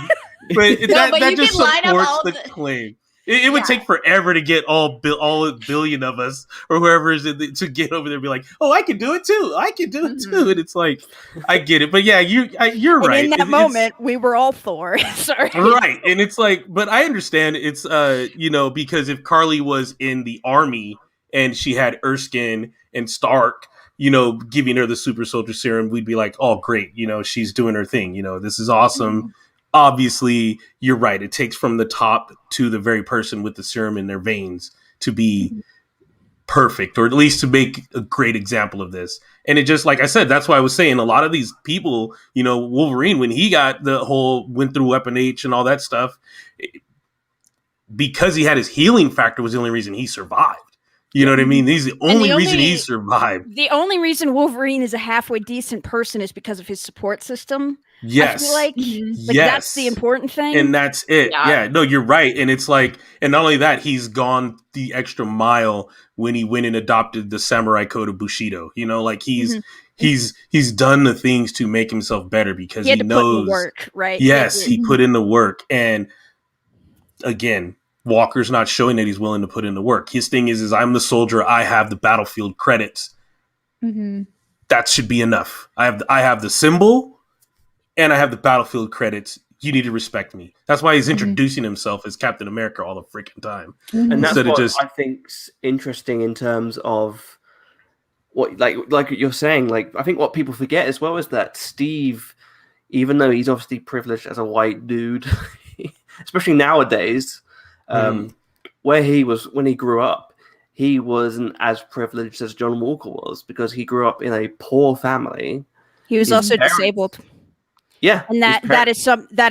but that just supports the claim. It would take forever to get all a billion of us or whoever is to get over there and be like, "Oh, I can do it too. I can do it too." And it's like, I get it, but yeah, you're right. In that moment, we were all Thor. Sorry, right? And it's like, but I understand. It's because if Karli was in the army and she had Erskine and Stark, giving her the super soldier serum, we'd be like, "Oh, great! She's doing her thing. This is awesome." Obviously, you're right. It takes from the top to the very person with the serum in their veins to be perfect, or at least to make a great example of this. And it just, like I said, that's why I was saying a lot of these people, Wolverine, when he got went through Weapon H and all that stuff, because he had his healing factor was the only reason he survived. You know what I mean? He's the only reason he survived. The only reason Wolverine is a halfway decent person is because of his support system. Yes. I feel like that's the important thing. And that's it. Yeah. No, you're right. And it's like, and not only that, he's gone the extra mile when he went and adopted the samurai code of Bushido. He's done the things to make himself better because he knows put in the work, right? Yes, he put in the work. And again, Walker's not showing that he's willing to put in the work. His thing is I'm the soldier. I have the battlefield credits. That should be enough. I have the symbol. And I have the battlefield credits. You need to respect me. That's why he's introducing himself as Captain America all the freaking time. And that's what I think's interesting in terms of what, like you're saying. Like, I think what people forget as well is that Steve, even though he's obviously privileged as a white dude, especially nowadays, where he was when he grew up, he wasn't as privileged as John Walker was because he grew up in a poor family. He was also disabled. Yeah, and that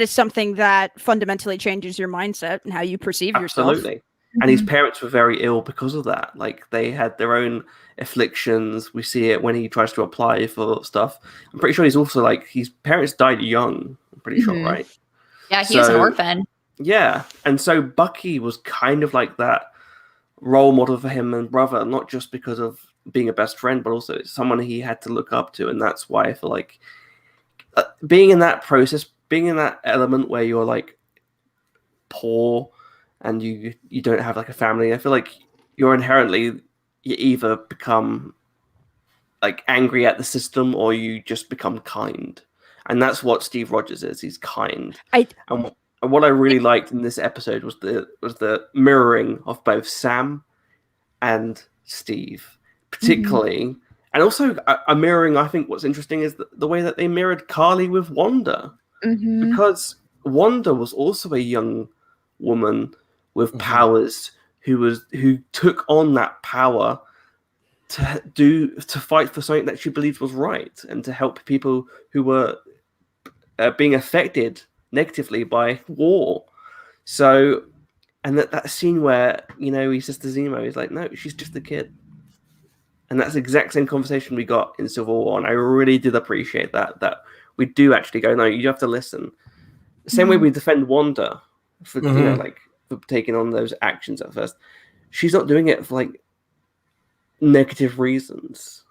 is something that fundamentally changes your mindset and how you perceive yourself. Absolutely. And his parents were very ill because of that. Like, they had their own afflictions. We see it when he tries to apply for stuff. I'm pretty sure he's also like, his parents died young. I'm pretty sure, right? Yeah, he was an orphan. Yeah, and so Bucky was kind of like that role model for him and brother, not just because of being a best friend, but also someone he had to look up to. And that's why I feel like being in that process, being in that element where you're like poor and you don't have like a family, I feel like you either become like angry at the system or you just become kind. And that's what Steve Rogers is. He's kind. And what I really liked in this episode was the mirroring of both Sam and Steve, particularly. And also a mirroring, I think what's interesting is the way that they mirrored Karli with Wanda. Because Wanda was also a young woman with powers who took on that power to fight for something that she believed was right, and to help people who were being affected negatively by war. So, and that scene where, you know, he says to Zemo, he's like, no, she's just a kid. And that's the exact same conversation we got in Civil War. And I really did appreciate that we do actually go, no, you have to listen. The same way we defend Wanda for, you know, like, for taking on those actions at first. She's not doing it for, like, negative reasons.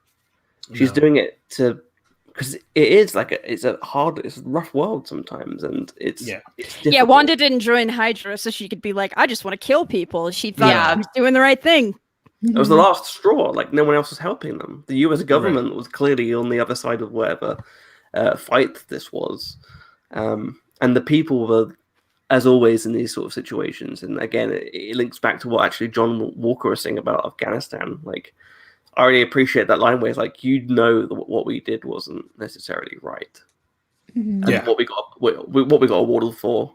She's doing it because it is like it's a rough world sometimes, and it's Wanda didn't join Hydra so she could be like, I just want to kill people. She thought she was doing the right thing. It was the last straw. Like, no one else was helping them. The US government was clearly on the other side of whatever fight this was, and the people were, as always in these sort of situations. And again, it links back to what actually John Walker was saying about Afghanistan. Like, I really appreciate that line where it's like, you know, what we did wasn't necessarily right, and what we got awarded for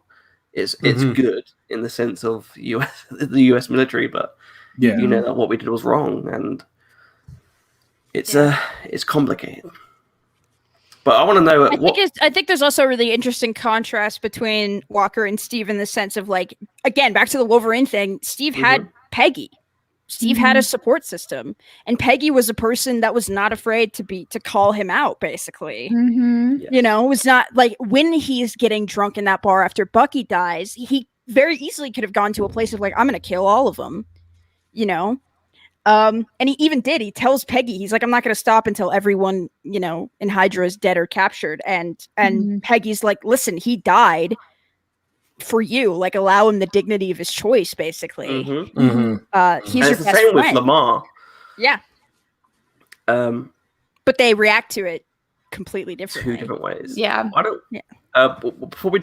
is it's good in the sense of the US military, but you know that what we did was wrong, and it's complicated. But I want to know. I think there's also a really interesting contrast between Walker and Steve in the sense of, like, again, back to the Wolverine thing. Steve had Peggy. Steve had a support system, and Peggy was a person that was not afraid to call him out, basically. You know, it was not like when he's getting drunk in that bar after Bucky dies, he very easily could have gone to a place of like, I'm going to kill all of them, you know? And he even did. He tells Peggy, he's like, I'm not going to stop until everyone, you know, in Hydra is dead or captured. And Peggy's like, listen, he died for you. Like, allow him the dignity of his choice, basically. He's your best friend. With Lamar. Yeah. But they react to it completely differently. 2 different ways. Yeah. I don't. Before we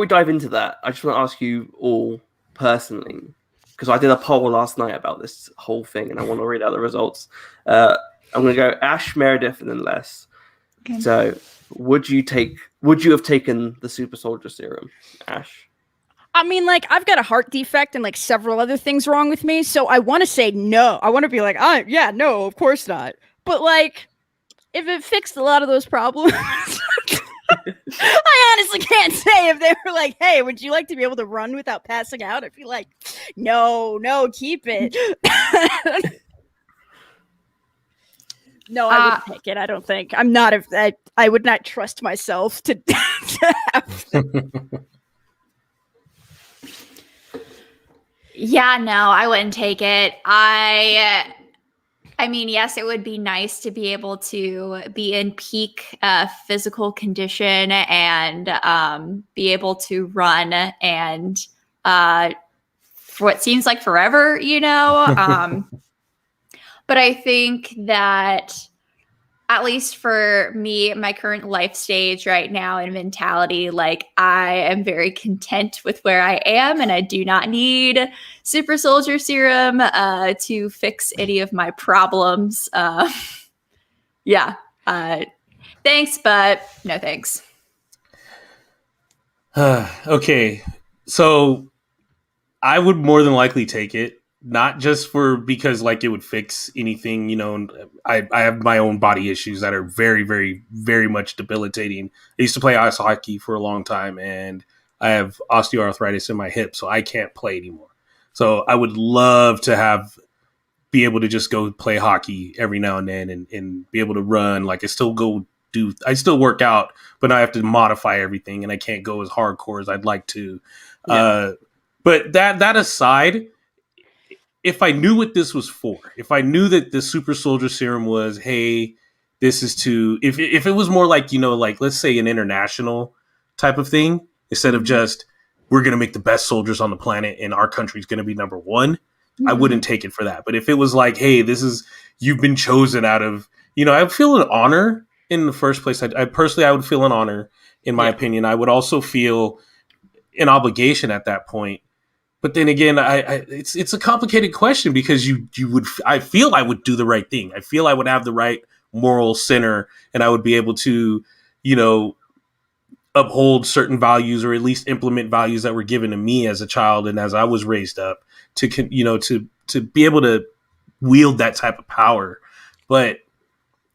dive into that, I just want to ask you all personally, because I did a poll last night about this whole thing, and I want to read out the results. I'm going to go Ash, Meredith, and then Les. Okay. So, would you have taken the super soldier serum, Ash? I mean, like, I've got a heart defect and like several other things wrong with me, so I want to say no. I want to be like, no, of course not. But like, if it fixed a lot of those problems, I honestly can't say. If they were like, hey, would you like to be able to run without passing out? I'd be like, no, keep it. No, I wouldn't take it. I don't think. I would not trust myself to have. Yeah, no, I wouldn't take it. I mean, yes, it would be nice to be able to be in peak physical condition and be able to run and for what seems like forever, you know. But I think that, at least for me, my current life stage right now and mentality, like, I am very content with where I am, and I do not need super soldier serum to fix any of my problems. Thanks, but no thanks. Okay, so I would more than likely take it. Not just because like it would fix anything, you know. I have my own body issues that are very, very, very much debilitating. I used to play ice hockey for a long time, and I have osteoarthritis in my hip, so I can't play anymore. So I would love to be able to just go play hockey every now and then and be able to run. Like, I still work out, but I have to modify everything, and I can't go as hardcore as I'd like to. Yeah. But that aside, if I knew what this was for, if I knew that the super soldier serum was, hey, this is if it was more like, you know, like, let's say an international type of thing, instead of just, we're going to make the best soldiers on the planet and our country's going to be number one, I wouldn't take it for that. But if it was like, hey, you've been chosen out of, you know, I would feel an honor in the first place. I personally would feel an honor, in my opinion. I would also feel an obligation at that point. But then again, it's a complicated question, because I feel I would do the right thing. I feel I would have the right moral center, and I would be able to, you know, uphold certain values, or at least implement values that were given to me as a child and as I was raised up, to, you know, to be able to wield that type of power. But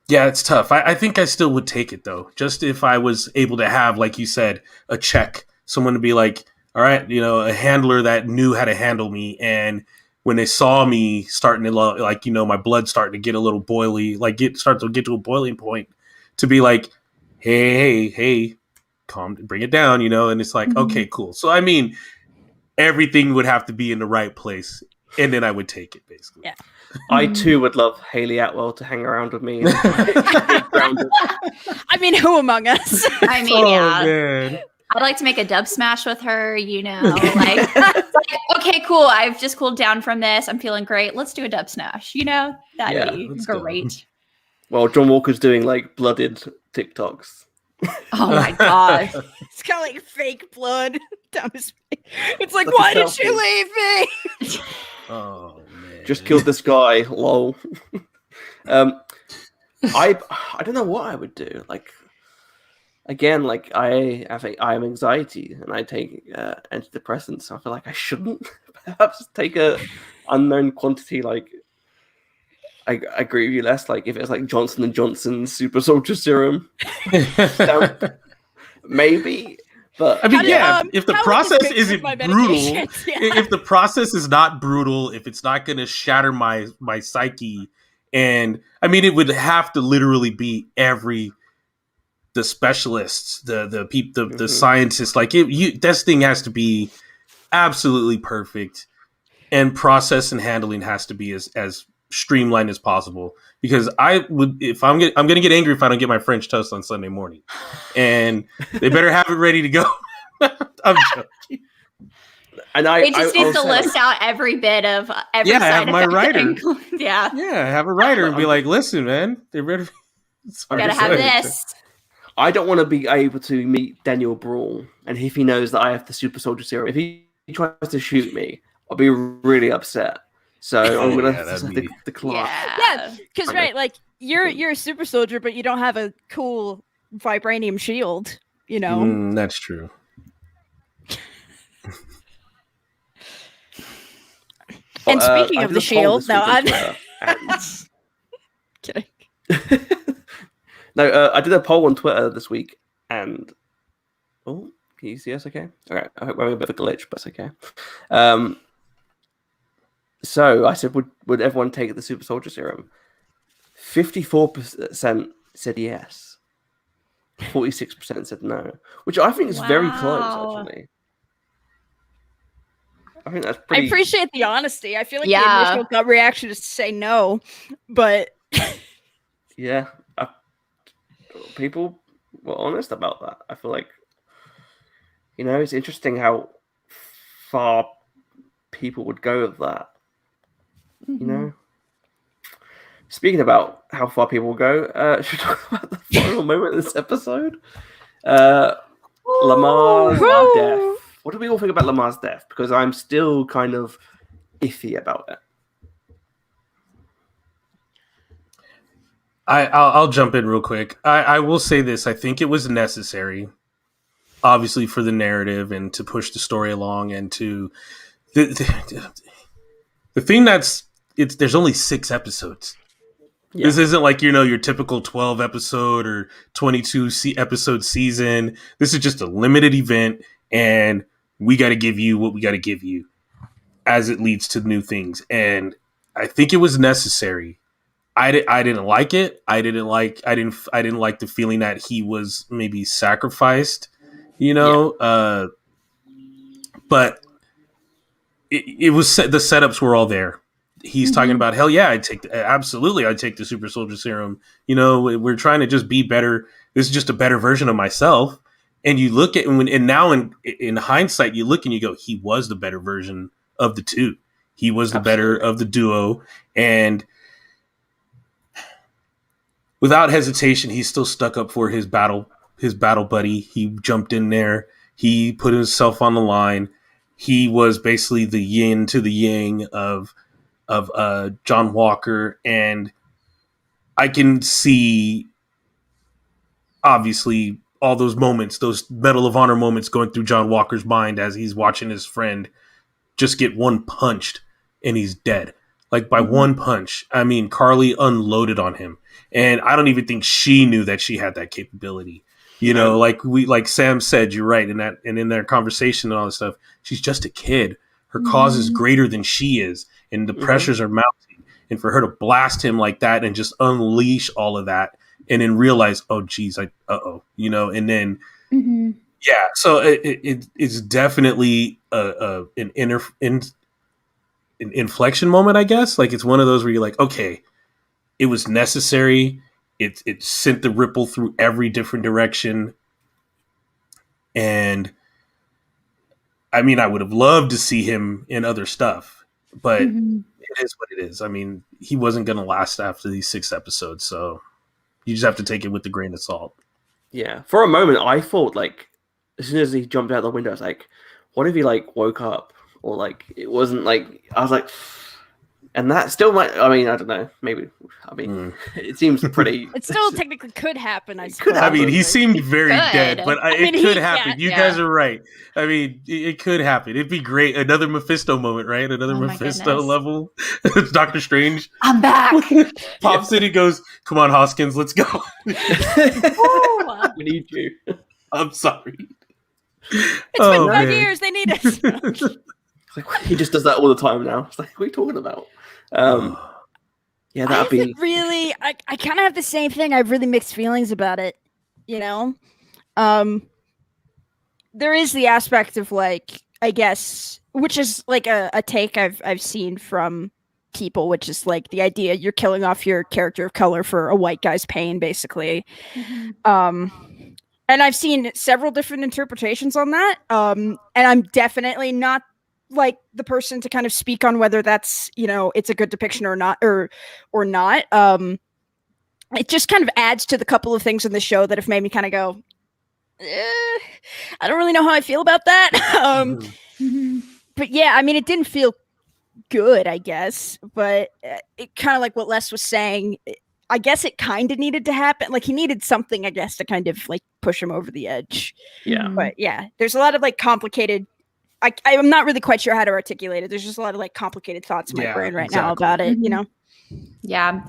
yeah, it's tough. I think I still would take it though. Just if I was able to have, like you said, a check, someone to be like, all right, you know, a handler that knew how to handle me. And when they saw me starting to like, you know, my blood starting to get a little boily, like start to get to a boiling point, to be like, hey, calm, bring it down, you know? And it's like, okay, cool. So, I mean, everything would have to be in the right place. And then I would take it, basically. Yeah. I too would love Hayley Atwell to hang around with me. I mean, who among us? I mean, yeah. Man. I'd like to make a dub smash with her, you know, like, okay, cool. I've just cooled down from this. I'm feeling great. Let's do a dub smash, you know? That'd be great. Well, John Walker's doing like blooded TikToks. Oh my god. It's kind of like fake blood down his face. It's like, why did she leave me? Oh man. Just killed this guy, lol. I don't know what I would do. Like, again, like I have anxiety and I take antidepressants. I feel like I shouldn't perhaps take a unknown quantity. Like, I agree with you, Les. Like, if it's like Johnson & Johnson's super soldier serum, maybe. But I mean, if the process isn't brutal, if the process is not brutal, if it's not going to shatter my psyche, and I mean, it would have to literally be the specialists, the scientists, like this thing has to be absolutely perfect, and process and handling has to be as streamlined as possible. Because I'm going to get angry if I don't get my French toast on Sunday morning, and they better have it ready to go. I'm joking. And they just need to list out every bit of every side have my writer. Yeah, have a writer and be like, listen, man, they better. Gotta have this. I don't want to be able to meet Daniel Brawl, and if he knows that I have the super soldier serum, if he tries to shoot me, I'll be really upset. So I'm gonna decline. Yeah, because like you're a super soldier, but you don't have a cool vibranium shield. You know, that's true. And speaking of the shield, no, I'm kidding. No, I did a poll on Twitter this week, and can you see us? Okay, all right. I hope we're having a bit of a glitch, but it's okay. So I said, would everyone take the super soldier serum? 54% said yes. 46% said no, which I think is very close, actually. I think that's pretty... I appreciate the honesty. I feel like the initial gut reaction is to say no, but yeah, people were honest about that. I feel like, you know, it's interesting how far people would go with that. You know, speaking about how far people will go, should we talk about the final moment of this episode? Lamar's death. What do we all think about Lamar's death? Because I'm still kind of iffy about it. I'll jump in real quick. I will say this. I think it was necessary, obviously, for the narrative and to push the story along, and to the thing there's only 6 episodes. Yeah. This isn't like, you know, your typical 12 episode or 22 episode season. This is just a limited event, and we got to give you what we got to give you as it leads to new things. And I think it was necessary. I didn't like it. I didn't like the feeling that he was maybe sacrificed, you know. Yeah. But it was the setups were all there. He's talking about, hell yeah, I'd take the super soldier serum. You know, we're trying to just be better. This is just a better version of myself. And you look at now in hindsight, you look and you go, he was the better version of the two. He was the better of the duo. And without hesitation, he still stuck up for his battle buddy. He jumped in there. He put himself on the line. He was basically the yin to the yang of John Walker, and I can see obviously all those moments, those Medal of Honor moments going through John Walker's mind as he's watching his friend just get one punched and he's dead. Like by one punch, I mean, Karli unloaded on him. And I don't even think she knew that she had that capability. You know, like Sam said, you're right. And in their conversation and all this stuff, she's just a kid. Her cause is greater than she is. And the pressures are mounting. And for her to blast him like that and just unleash all of that and then realize, oh, geez, you know, and then, yeah. So it's definitely an inflection moment, I guess. Like it's one of those where you're like, okay, it was necessary. It sent the ripple through every different direction. And I mean, I would have loved to see him in other stuff, but it is what it is. I mean, he wasn't going to last after these 6 episodes. So you just have to take it with a grain of salt. Yeah. For a moment, I thought like, as soon as he jumped out the window, I was like, what if he like woke up or like, it wasn't like, I was like, and that still might, I mean, I don't know, maybe, I mean, it seems pretty. It still technically could happen, I suppose. I mean, he seemed very dead, but it could happen. You guys are right. I mean, it could happen. It'd be great. Another Mephisto moment, right? Another Mephisto level. Doctor Strange. I'm back. Pops in and goes, come on, Hoskins, let's go. We need you. I'm sorry. It's been 5 years. They need us. Like, he just does that all the time now. It's like, what are you talking about? Yeah, that'd be really. I kind of have the same thing. I have really mixed feelings about it. You know, there is the aspect of like, I guess, which is like a take I've seen from people, which is like the idea you're killing off your character of color for a white guy's pain, basically. And I've seen several different interpretations on that. And I'm definitely not like the person to kind of speak on whether that's, you know, it's a good depiction or not, or not. It just kind of adds to the couple of things in the show that have made me kind of go, I don't really know how I feel about that. But yeah, I mean, it didn't feel good, I guess, but it kind of like what Les was saying, I guess it kind of needed to happen. Like he needed something, I guess, to kind of like push him over the edge. Yeah. But yeah, there's a lot of like complicated, I'm not really quite sure how to articulate it. There's just a lot of like complicated thoughts in my brain right now about it, you know? Yeah.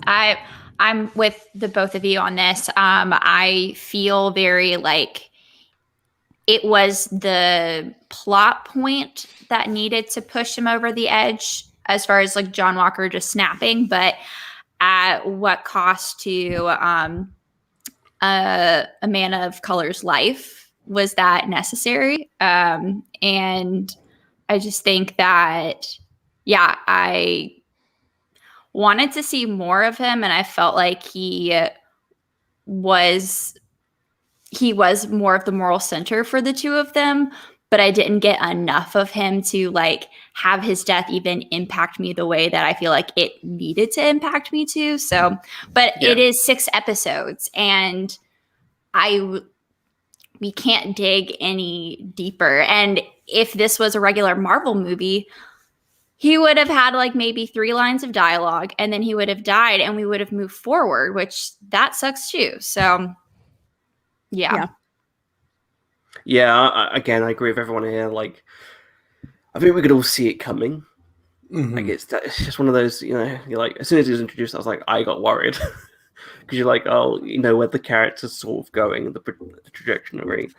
I'm with the both of you on this. I feel very like it was the plot point that needed to push him over the edge as far as like John Walker just snapping, but at what cost to a man of color's life was that necessary? And I just think that, yeah, I wanted to see more of him, and I felt like he was more of the moral center for the two of them, but I didn't get enough of him to like have his death even impact me the way that I feel like it needed to impact me too. So, but it is 6 episodes, and we can't dig any deeper. And if this was a regular Marvel movie, he would have had like maybe 3 lines of dialogue, and then he would have died, and we would have moved forward, which that sucks too. So yeah. Again, I agree with everyone here. Like, I think we could all see it coming. Like, it's just one of those, you know, you're like, as soon as he was introduced, I was like, I got worried. Because you're like, oh, you know where the character's sort of going, the trajectory.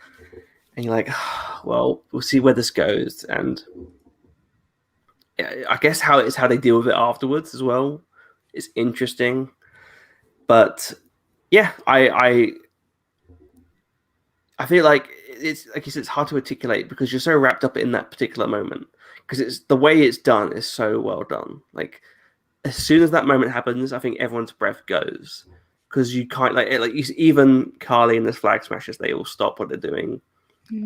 And you're like, oh, well, we'll see where this goes. And I guess how they deal with it afterwards as well is interesting. But yeah, I feel like it's like you said, it's hard to articulate because you're so wrapped up in that particular moment. Because it's the way it's done is so well done. Like as soon as that moment happens, I think everyone's breath goes because you can't even Karli and the Flag Smashers, they all stop what they're doing.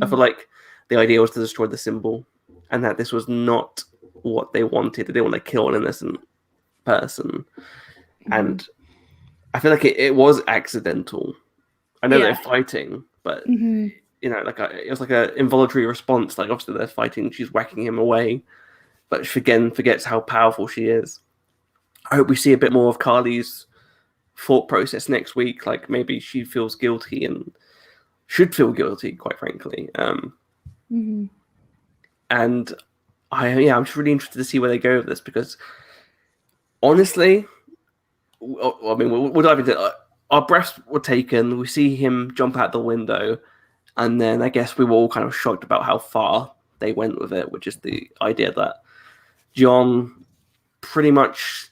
I feel like the idea was to destroy the symbol, and that this was not what they wanted. They didn't want to kill an innocent person, and I feel like it was accidental. I know they're fighting, but you know, like it was like a involuntary response. Like obviously they're fighting, she's whacking him away, but she again forgets how powerful she is. I hope we see a bit more of Karli's thought process next week. Like maybe she feels guilty and should feel guilty, quite frankly. And I'm just really interested to see where they go with this because honestly, I mean, we'll dive into it. Our breaths were taken. We see him jump out the window, and then I guess we were all kind of shocked about how far they went with it, which is the idea that John pretty much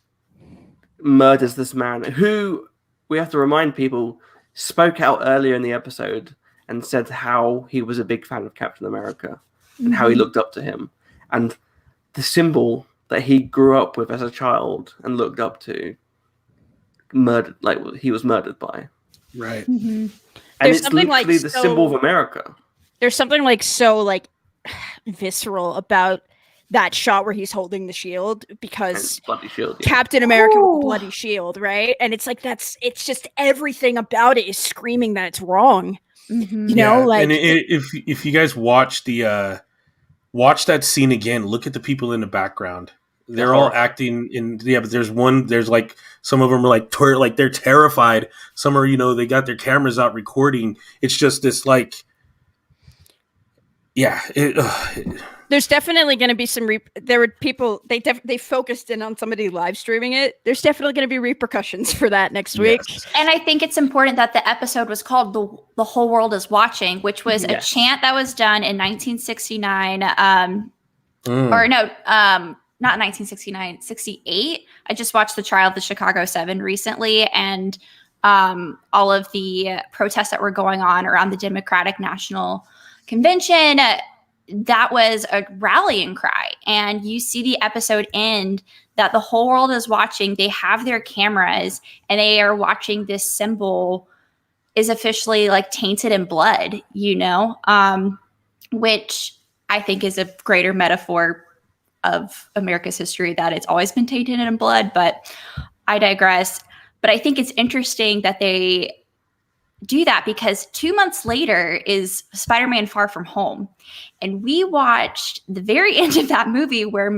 murders this man who, we have to remind people, spoke out earlier in the episode and said how he was a big fan of Captain America and how he looked up to him. And the symbol that he grew up with as a child and looked up to, murdered, like he was murdered by. Right. And there's it's something literally like the symbol of America. There's something like so like visceral about that shot where he's holding the shield, because bloody shield, Captain America with a bloody shield, right? And it's like it's just everything about it is screaming that it's wrong. You know, like, and if you guys watch watch that scene again, look at the people in the background. They're all acting in but there's like some of them are like they're terrified. Some are, they got their cameras out recording. It's just this like, there's definitely going to be some there were people they focused in on somebody live streaming it. There's definitely going to be repercussions for that next week. And I think it's important that the episode was called The Whole World is Watching, which was a chant that was done in 1969 or no, not 1969, 68. I just watched the trial of the Chicago 7 recently, and all of the protests that were going on around the Democratic National Convention, that was a rallying cry. And you see the episode end that the whole world is watching. They have their cameras and they are watching this symbol is officially like tainted in blood, which I think is a greater metaphor of America's history, that it's always been tainted in blood, but I digress. But I think it's interesting that they do that, because 2 months later is Spider-Man Far From Home. And we watched the very end of that movie where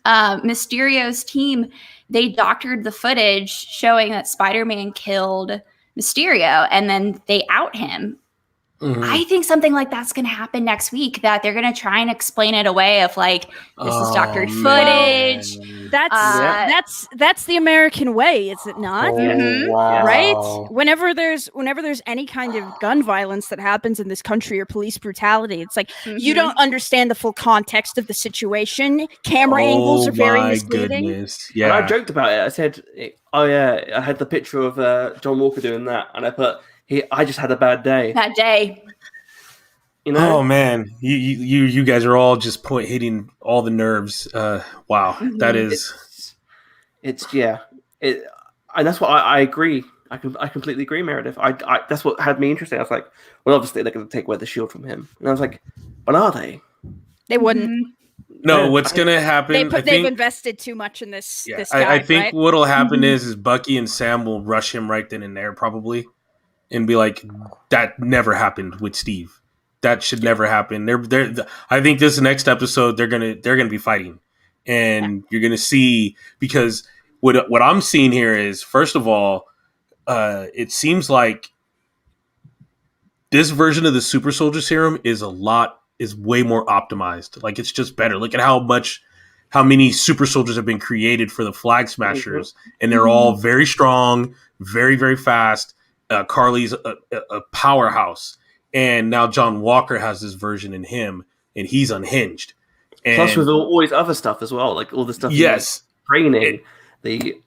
Mysterio's team, they doctored the footage showing that Spider-Man killed Mysterio, and then they out him. I think something like that's going to happen next week, that they're going to try and explain it away of like, this is doctored footage. That's the American way, is it not? Wow. Right? Whenever there's any kind of gun violence that happens in this country or police brutality, it's like you don't understand the full context of the situation. Camera angles are very misleading. Goodness. Yeah. And I joked about it. I said, "Oh yeah, I had the picture of John Walker doing that," and I put, I just had a bad day. That day. Oh man, you guys are all just hitting all the nerves. Wow, that is. And that's what I agree. I completely agree, Meredith. I that's what had me interested. I was like, well, obviously they're going to take away the shield from him, and I was like, but are they? They wouldn't. No, what's going to happen? They've invested too much in this. Yeah, this guy, I think right? what'll happen is Bucky and Sam will rush him right then and there, probably. And be like, that never happened with Steve. That should never happen. I think this next episode they're gonna be fighting, and you're gonna see, because what I'm seeing here is, first of all, it seems like this version of the super soldier serum is way more optimized. Like, it's just better. Look at how many super soldiers have been created for the Flag Smashers, and they're all very strong, very, very fast. Karli's a powerhouse, and now John Walker has this version in him, and he's unhinged. And plus, with all his other stuff as well, like all the stuff. Yes, training, the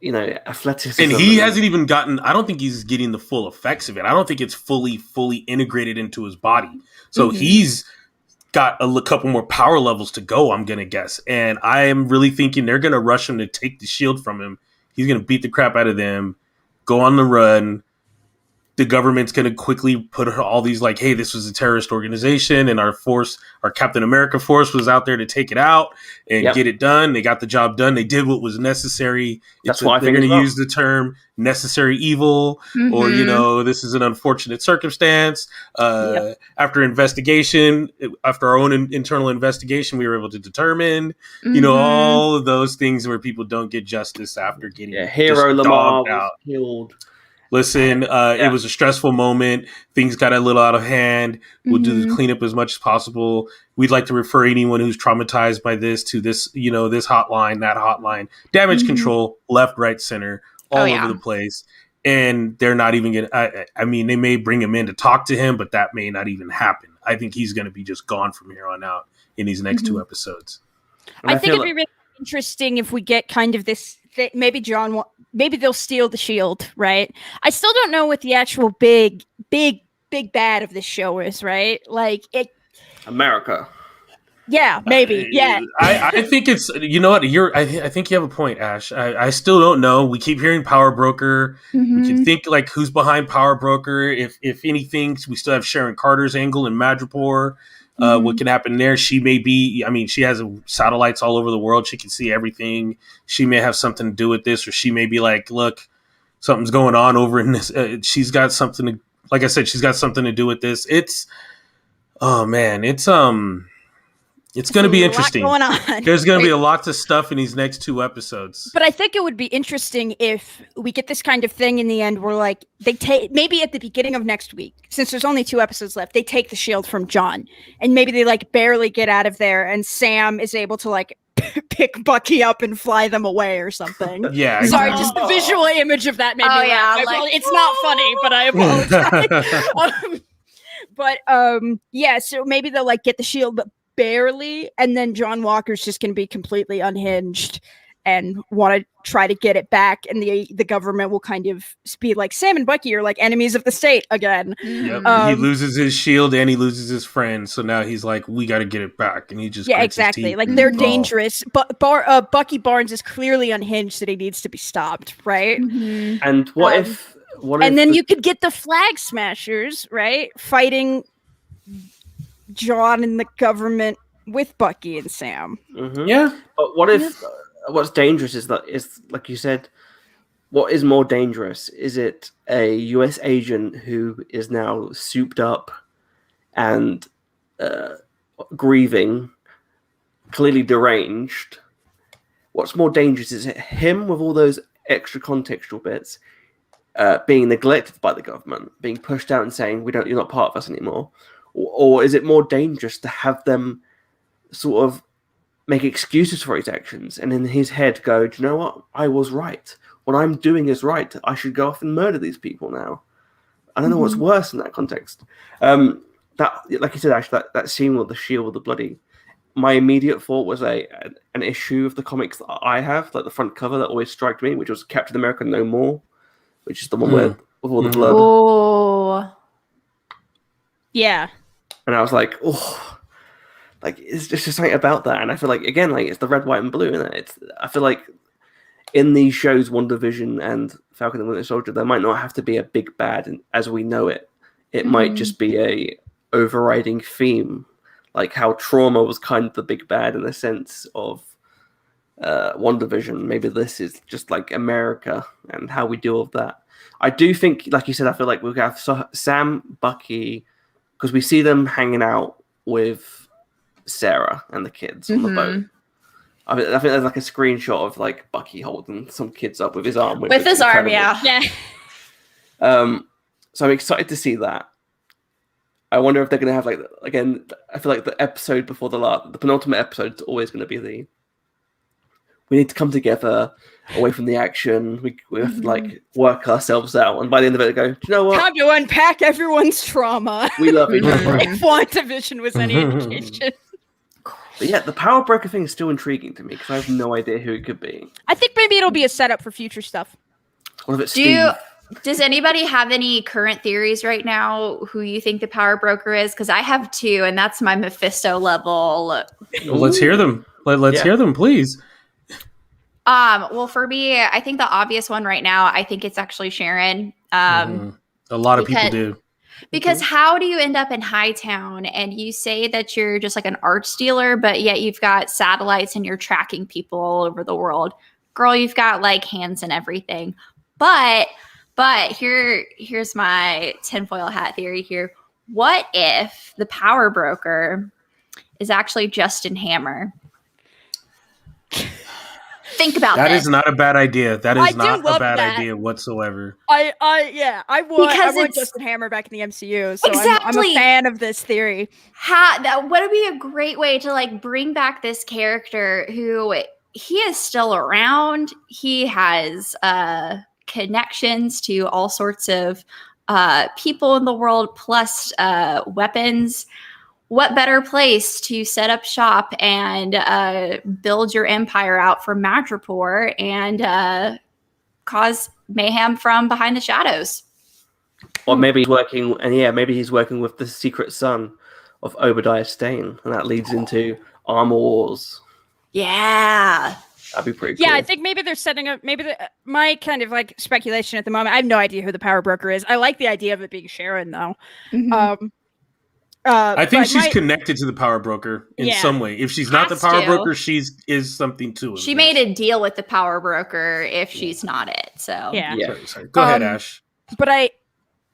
athleticism, and he hasn't even gotten. I don't think he's getting the full effects of it. I don't think it's fully integrated into his body. So he's got a couple more power levels to go, I'm gonna guess, and I am really thinking they're gonna rush him to take the shield from him. He's gonna beat the crap out of them, go on the run. The government's going to quickly put all these like, hey, this was a terrorist organization, and our Captain America force was out there to take it out and get it done. They got the job done. They did what was necessary. That's why they're going to use the term necessary evil, or, this is an unfortunate circumstance. After investigation, after our own internal investigation, we were able to determine, all of those things where people don't get justice after getting hero Lamar was killed. listen, it was a stressful moment. Things got a little out of hand. We'll do the cleanup as much as possible. We'd like to refer anyone who's traumatized by this to this, this hotline, that hotline. Damage control, left, right, center, all over the place. And they're not even going to, I mean, they may bring him in to talk to him, but that may not even happen. I think he's going to be just gone from here on out in these next 2 episodes. I think it'd be really interesting if we get kind of this, maybe they'll steal the shield, right? I still don't know what the actual big bad of this show is, right? Like America. Yeah, maybe. Yeah. I think it's, you know what, I think you have a point, Ash. I still don't know. We keep hearing Power Broker. We can think like who's behind Power Broker. If anything, we still have Sharon Carter's angle in Madripoor. What can happen there? She may be, I mean, she has satellites all over the world. She can see everything. She may have something to do with this, or she may be like, look, something's going on over in this. She's got something to, like I said, she's got something to do with this. It's going to be interesting. Going on. There's going to be a lot of stuff in these next 2 episodes. But I think it would be interesting if we get this kind of thing in the end where like they take, maybe at the beginning of next week, since there's only 2 episodes left, they take the shield from John and maybe they like barely get out of there and Sam is able to like pick Bucky up and fly them away or something. Yeah. Sorry, just the visual image of that made me laugh. It's not funny, but I apologize. Yeah, so maybe they'll like get the shield, but barely, and then John Walker's just going to be completely unhinged and want to try to get it back, and the government will kind of be like, Sam and Bucky are like enemies of the state again. Yep. He loses his shield and he loses his friend, so now he's like, we got to get it back, and he just exactly, like they're dangerous, but Bucky Barnes is clearly unhinged that he needs to be stopped, right? And what if then you could get the Flag Smashers, right, fighting John and the government with Bucky and Sam. Yeah, but what if what's dangerous is like you said, what is more dangerous? Is it a US agent who is now souped up and grieving, clearly deranged? What's more dangerous? Is it him with all those extra contextual bits being neglected by the government, being pushed out and saying you're not part of us anymore? Or is it more dangerous to have them sort of make excuses for his actions and in his head go, do you know what? I was right. What I'm doing is right. I should go off and murder these people now. I don't know what's worse in that context. That, like you said, Ash, that scene with the shield with the bloody, my immediate thought was an issue of the comics that I have, like the front cover that always struck me, which was Captain America No More, which is the one with all the blood. Oh. Yeah. And I was like, oh, like it's just something about that. And I feel like, again, like it's the red, white, and blue, isn't it? I feel like in these shows, WandaVision and Falcon and Winter Soldier, there might not have to be a big bad as we know it. It might just be a overriding theme, like how trauma was kind of the big bad in the sense of WandaVision. Maybe this is just like America and how we deal with that. I do think, like you said, I feel like we'll have Sam, Bucky, because we see them hanging out with Sarah and the kids on the boat. I think there's like a screenshot of like Bucky holding some kids up with his arm. With his arm, yeah. So I'm excited to see that. I wonder if they're going to have again, I feel like the episode before the penultimate episode is always going to be we need to come together away from the action. We have to work ourselves out, and by the end of it, go, do you know what? Time to unpack everyone's trauma. We love each other. If WandaVision was any indication. But yeah, the Power Broker thing is still intriguing to me because I have no idea who it could be. I think maybe it'll be a setup for future stuff. What if it's Steve? Does anybody have any current theories right now who you think the Power Broker is? Because I have 2, and that's my Mephisto level. Well, let's hear them. Let's hear them, please. Well, for me, I think the obvious one right now, I think it's actually Sharon. A lot of people do. Because how do you end up in Hightown and you say that you're just like an arts dealer, but yet you've got satellites and you're tracking people all over the world? Girl, you've got like hands and everything. But here's my tinfoil hat theory here. What if the Power Broker is actually Justin Hammer? Think about that. That this. is not a bad idea. That is not a bad idea whatsoever. I want Justin Hammer back in the MCU, so I'm a fan of this theory. That would be a great way to like bring back this character who he is still around. He has connections to all sorts of people in the world, plus weapons. What better place to set up shop and build your empire out from Madripoor and cause mayhem from behind the shadows? Or maybe he's working, maybe he's working with the secret son of Obadiah Stane, and that leads into Armor Wars. Yeah. That'd be pretty cool. Yeah, I think maybe they're setting up, my kind of like speculation at the moment, I have no idea who the power broker is. I like the idea of it being Sharon, though. Mm-hmm. I think she's connected to the power broker in some way. If she's not the power broker, is something to it. She made a deal with the power broker if she's not it. So yeah. Sorry. Go ahead, Ash. But I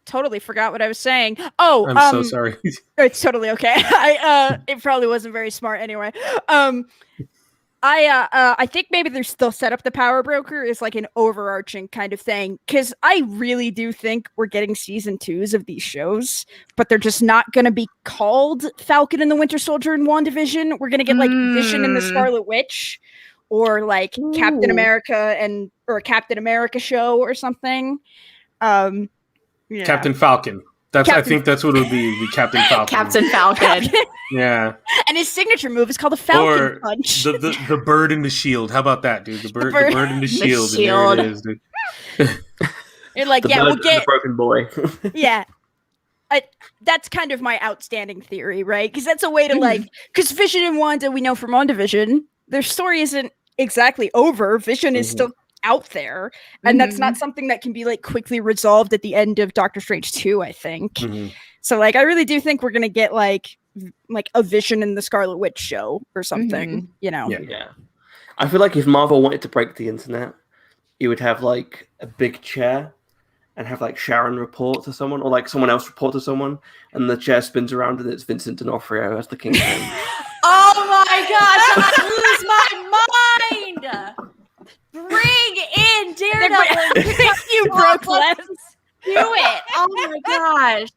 totally forgot what I was saying. Oh, I'm so sorry. It's totally okay. It probably wasn't very smart anyway. I think maybe they'll set up the power broker as like an overarching kind of thing, because I really do think we're getting season 2s of these shows, but they're just not going to be called Falcon and the Winter Soldier and WandaVision. We're going to get like Vision and the Scarlet Witch, or like Captain America or a Captain America show or something. Captain Falcon. I think that's what it would be Captain Falcon. Captain Falcon. Yeah. And his signature move is called the Falcon Punch. The bird and the shield. How about that, dude? The bird and the shield. And there it is, dude. You're like, we'll get the broken boy. Yeah. That's kind of my outstanding theory, right? Because that's a way to like, because Vision and Wanda, we know from WandaVision, their story isn't exactly over. Vision is still out there, and that's not something that can be like quickly resolved at the end of Doctor Strange 2, I think. So like I really do think we're gonna get like a Vision in the Scarlet Witch show or something, you know. Yeah. I feel like if Marvel wanted to break the internet, you would have like a big chair and have like Sharon report to someone, or like someone else report to someone, and the chair spins around and it's Vincent D'Onofrio as the Kingpin. Oh my gosh, I lose my mind. Bring in Daredevil. You broke less. Do it. Oh my gosh.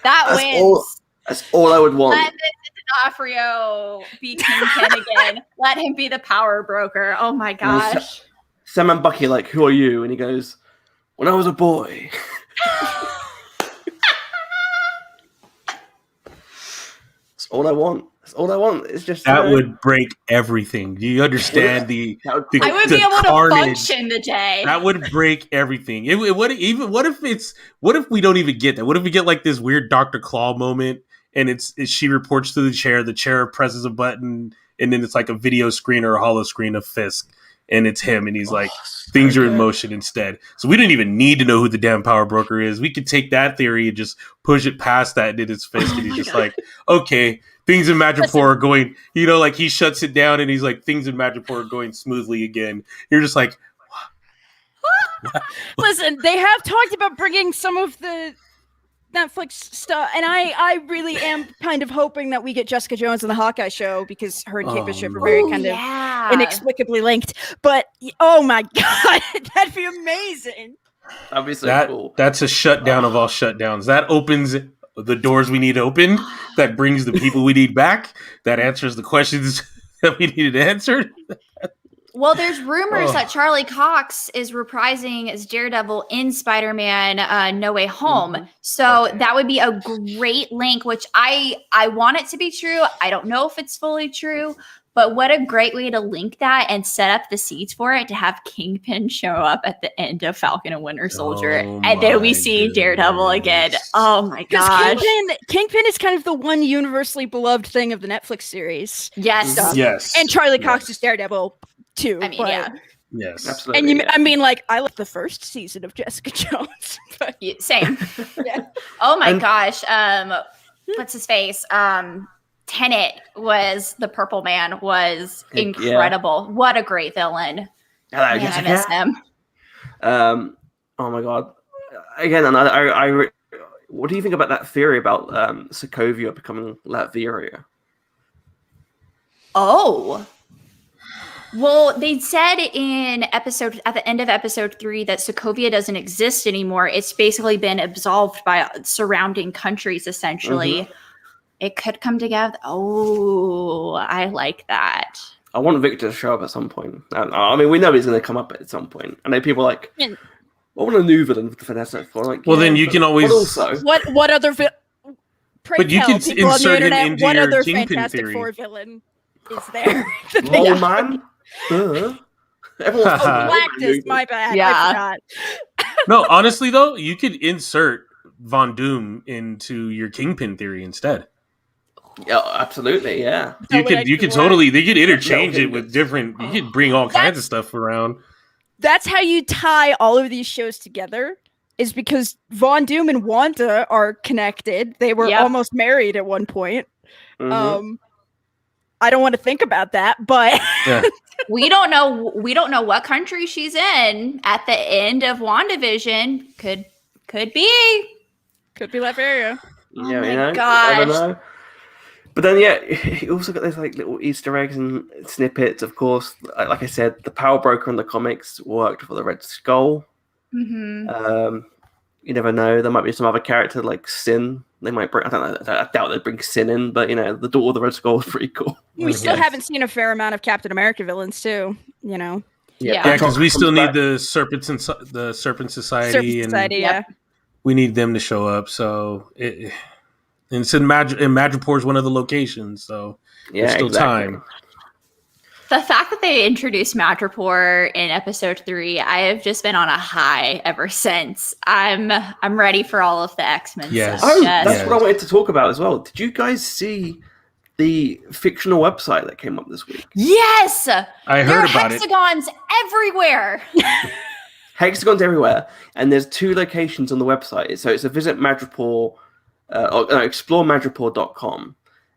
That wins. That's all I would want. Let D'Onofrio be Kingpin again. Let him be the power broker. Oh my gosh. Sam and Bucky like, who are you? And he goes, when I was a boy. That's all I want. That's all I want. It's just that would break everything. Do you understand the I would be able to function the day. That would break everything. What if we don't even get that? What if we get like this weird Dr. Claw moment, and she reports to the chair presses a button, and then it's like a video screen or a holo screen of Fisk, and it's him, and he's like, things are in motion instead. So we didn't even need to know who the damn power broker is. We could take that theory and just push it past that, and then it's Fisk, and he's just like, okay, things in Madripoor are going, like he shuts it down, and he's like, things in Madripoor are going smoothly again. You're just like, what? Listen, they have talked about bringing some of the Netflix stuff, and I really am kind of hoping that we get Jessica Jones in the Hawkeye show, because her and Kate Bishop are very kind of inexplicably linked. But oh my god, that'd be amazing. That'd be so cool. That's a shutdown of all shutdowns. That opens the doors we need open. That brings the people we need back. That answers the questions that we needed answered. Well, there's rumors that Charlie Cox is reprising as Daredevil in Spider-Man No Way Home. So that would be a great link, which I want it to be true. I don't know if it's fully true, but what a great way to link that and set up the seeds for it, to have Kingpin show up at the end of Falcon and Winter Soldier. And then we see Daredevil again. Oh my gosh. Kingpin is kind of the one universally beloved thing of the Netflix series. Yes. Yes. And Charlie Cox is Daredevil too. I mean, yeah. Yes, absolutely. And I mean, like, I like the first season of Jessica Jones. But same. Yeah. Oh my gosh. What's his face? Tenet was the Purple Man. Was incredible. Yeah. What a great villain. I miss him. Oh my god. Again, and I what do you think about that theory about Sokovia becoming Latveria? Oh. Well, they said at the end of episode 3 that Sokovia doesn't exist anymore. It's basically been absolved by surrounding countries, essentially. Mm-hmm. It could come together. Oh, I like that. I want Victor to show up at some point. I mean, we know he's going to come up at some point. I know people are like, I want a new villain for Vanessa. Like, well, then you can always. Also, what other but you can insert him into what your other Kingpin Fantastic theory. Four villain is there? Mole Man. Everyone's Galactus. My bad. Yeah. I forgot. No, honestly though, you could insert Von Doom into your Kingpin theory instead. Yeah, absolutely. Yeah, you could totally. They could interchange it with different. You could bring all kinds of stuff around. That's how you tie all of these shows together. Is because Von Doom and Wanda are connected. They were almost married at one point. Mm-hmm. I don't want to think about that, but we don't know what country she's in at the end of WandaVision. Could be Latveria. Yeah, I don't know. But then, you also got those like little Easter eggs and snippets. Of course, like I said, the Power Broker in the comics worked for the Red Skull. Mm-hmm. You never know. There might be some other character like Sin. They might bring. I don't know. I doubt they'd bring Sin in, but the daughter of the Red Skull is pretty cool. We still haven't seen a fair amount of Captain America villains too. Yeah, because we still need the Serpent Society, and we need them to show up. So and it's in Madripoor is one of the locations, so there's still time. The fact that they introduced Madripoor in episode 3, I have just been on a high ever since. I'm ready for all of the X-Men stuff. That's what I wanted to talk about as well. Did you guys see the fictional website that came up this week? Yes! I heard about it. There are hexagons everywhere. Hexagons everywhere. And there's 2 locations on the website. So it's a visit Madripoor, exploremadripoor.com.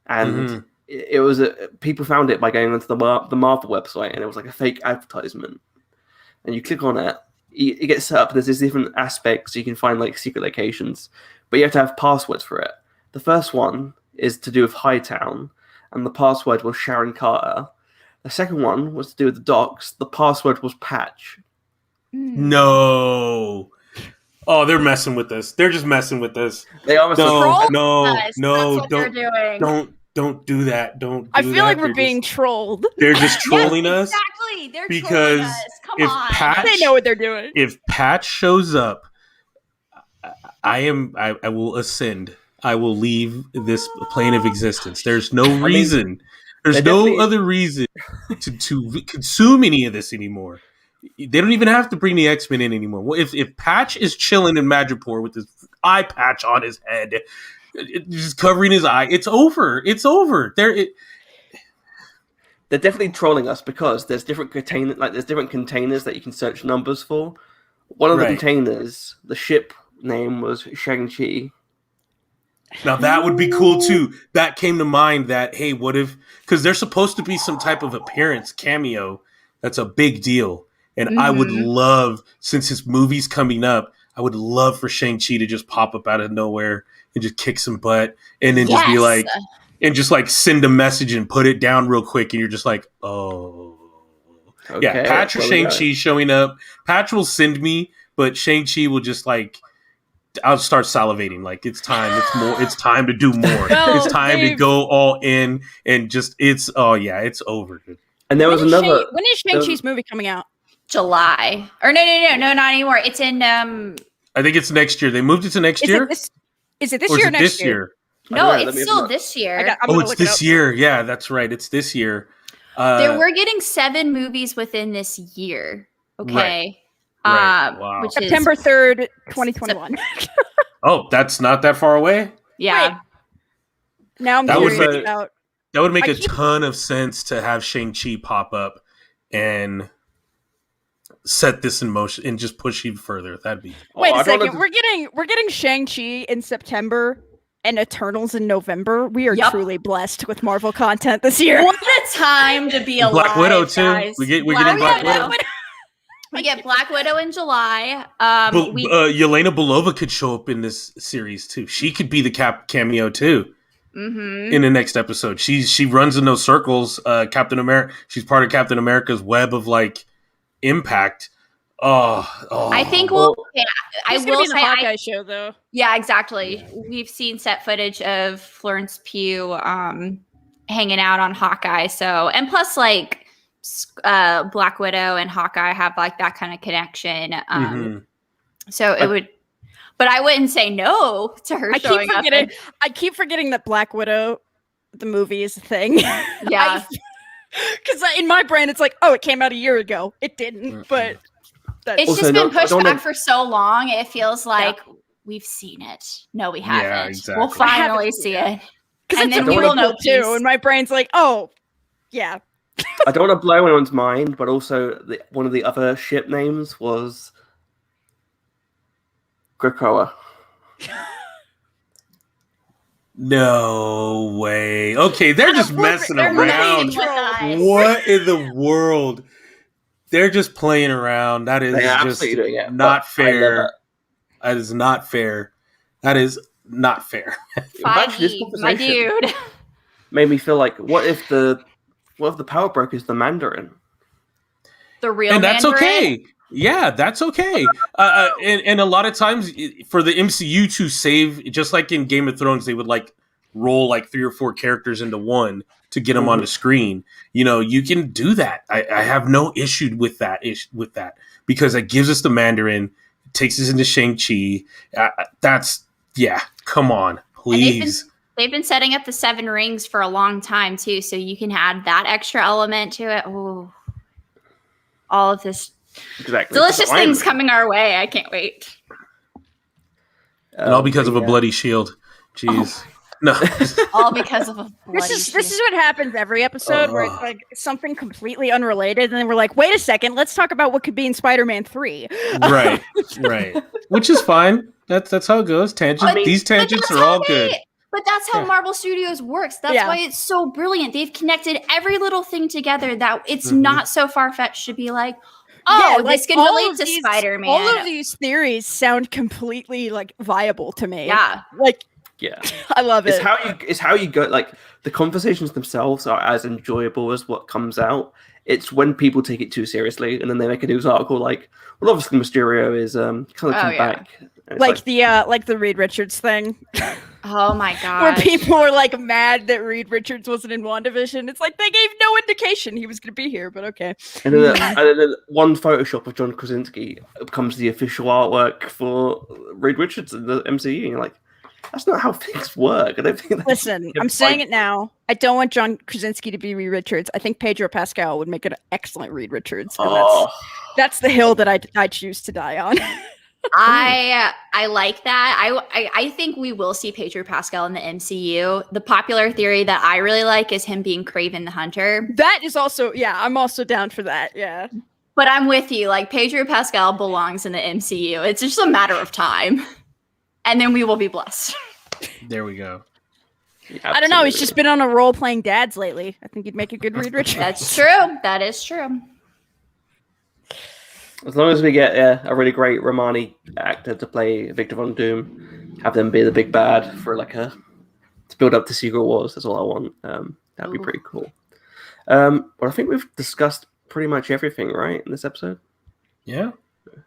And it was people found it by going onto the Marvel website, and it was like a fake advertisement. And you click on it, it gets set up, and there's these different aspects. So you can find like secret locations, but you have to have passwords for it. The first one is to do with Hightown, and the password was Sharon Carter. The second one was to do with the docks. The password was Patch. No. Oh, they're messing with us. They're just messing with us. They are messing No, don't do that. I feel like we're being trolled. They're just trolling us. Exactly. They're because trolling us. Come on. They know what they're doing. If Patch shows up, I will ascend. I will leave this plane of existence. There's no reason. There's no other reason to consume any of this anymore. They don't even have to bring the X-Men in anymore. Well, if Patch is chilling in Madripoor with his eye patch on his head, just covering his eye, it's over. It's over. They're definitely trolling us because there's different containers that you can search numbers for. One of the containers, the ship name was Shang-Chi. Now that would be cool too. That came to mind that, hey, what if, because there's supposed to be some type of appearance cameo that's a big deal. And I would love, since his movie's coming up, I would love for Shang-Chi to just pop up out of nowhere and just kick some butt and then just be like, and just like send a message and put it down real quick. And you're just like, oh. Okay, yeah, Patch or Shang-Chi showing up. Patch will send me, but Shang-Chi will just like, I'll start salivating. Like, it's time. It's time to do more. It's time to go all in and just, it's over. And there was another. When is Shang-Chi's movie coming out? July. Or no, not anymore. It's in I think it's next year. They moved it to next year. Is it this year or next year? No, it's still this year. It's this year. Yeah, that's right. It's this year. We're getting 7 movies within this year. Okay. Right. Wow. Which September 3rd, 2021. Oh, that's not that far away? Yeah. Right. Now I'm curious about. That would make a ton of sense to have Shang-Chi pop up and set this in motion and just push even further. That'd be. Wait a second. We're getting Shang-Chi in September and Eternals in November. We are truly blessed with Marvel content this year. What a time to be alive! Black Widow too. Guys. We're getting Black Widow. We get Black Widow in July. Yelena Belova could show up in this series too. She could be the cameo too. in the next episode. She runs in those circles. Captain America. She's part of Captain America's web of like impact. I think I will say Hawkeye show though. Yeah, exactly. We've seen set footage of Florence Pugh hanging out on Hawkeye. So, and plus like Black Widow and Hawkeye have like that kind of connection. So it would. But I wouldn't say no to her showing up. I keep forgetting that Black Widow, the movie, is a thing. Yeah. Because in my brain, it's like, oh, it came out a year ago. It didn't, but... It's just been pushed back for so long, it feels like we've seen it. No, we haven't. Yeah, exactly. We'll finally see it. And then we will know too. And my brain's like, oh, yeah. I don't want to blow anyone's mind, but also one of the other ship names was... Krakoa. No way. Okay, they're just messing around. What in the world? They're just playing around. That is just not fair. That is not fair. That is not fair. My dude. Made me feel like, what if the power broker is the Mandarin? The real and that's Mandarin? Okay. Yeah, that's okay. And a lot of times for the MCU to save, just like in Game of Thrones, they would like roll like 3 or 4 characters into one to get them on the screen. You know, you can do that. I have no issue with that. Because it gives us the Mandarin, takes us into Shang-Chi. Come on, please. They've been setting up the 7 rings for a long time too, so you can add that extra element to it. Oh, all of this. Exactly. Delicious things coming our way. I can't wait. And all because of a bloody shield. Jeez. No. All because of a bloody shield. This is what happens every episode where it's like something completely unrelated, and then we're like, wait a second, let's talk about what could be in Spider-Man 3. Right. Which is fine. That's how it goes. These tangents are all good. But that's how Marvel Studios works. That's why it's so brilliant. They've connected every little thing together that it's not so far-fetched to be like, this can relate to Spider-Man. All of these theories sound completely like viable to me. Yeah. I love it. It's how you go. Like the conversations themselves are as enjoyable as what comes out. It's when people take it too seriously and then they make a news article like, well, obviously Mysterio is kind of come back. Like the Reed Richards thing. Oh my god! Where people were like mad that Reed Richards wasn't in WandaVision. It's like they gave no indication he was going to be here, but okay. And then one Photoshop of John Krasinski becomes the official artwork for Reed Richards in the MCU. And you're like, that's not how things work. I don't think. Listen, I'm saying it now. I don't want John Krasinski to be Reed Richards. I think Pedro Pascal would make an excellent Reed Richards. And that's the hill that I choose to die on. I like that. I think we will see Pedro Pascal in the MCU. The popular theory that I really like is him being Kraven the Hunter. That is also, I'm also down for that. Yeah. But I'm with you. Like Pedro Pascal belongs in the MCU. It's just a matter of time. And then we will be blessed. There we go. Absolutely. I don't know. He's just been on a role playing dads lately. I think he'd make a good Reed Richards. That's true. That is true. As long as we get a really great Romani actor to play Victor Von Doom, have them be the big bad for to build up to Secret Wars. That's all I want. That'd be pretty cool. But I think we've discussed pretty much everything, right, in this episode? Yeah.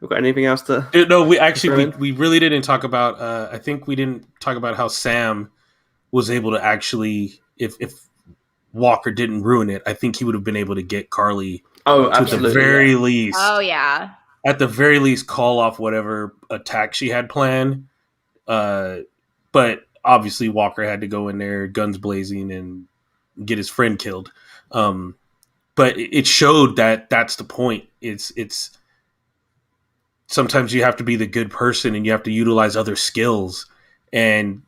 We've got anything else to? No, we really didn't talk about. I think we didn't talk about how Sam was able to actually, if Walker didn't ruin it, I think he would have been able to get Karli. Oh, absolutely. At the very least. Oh, yeah. At the very least, call off whatever attack she had planned. But obviously, Walker had to go in there, guns blazing, and get his friend killed. But it showed that that's the point. It's sometimes you have to be the good person and you have to utilize other skills. And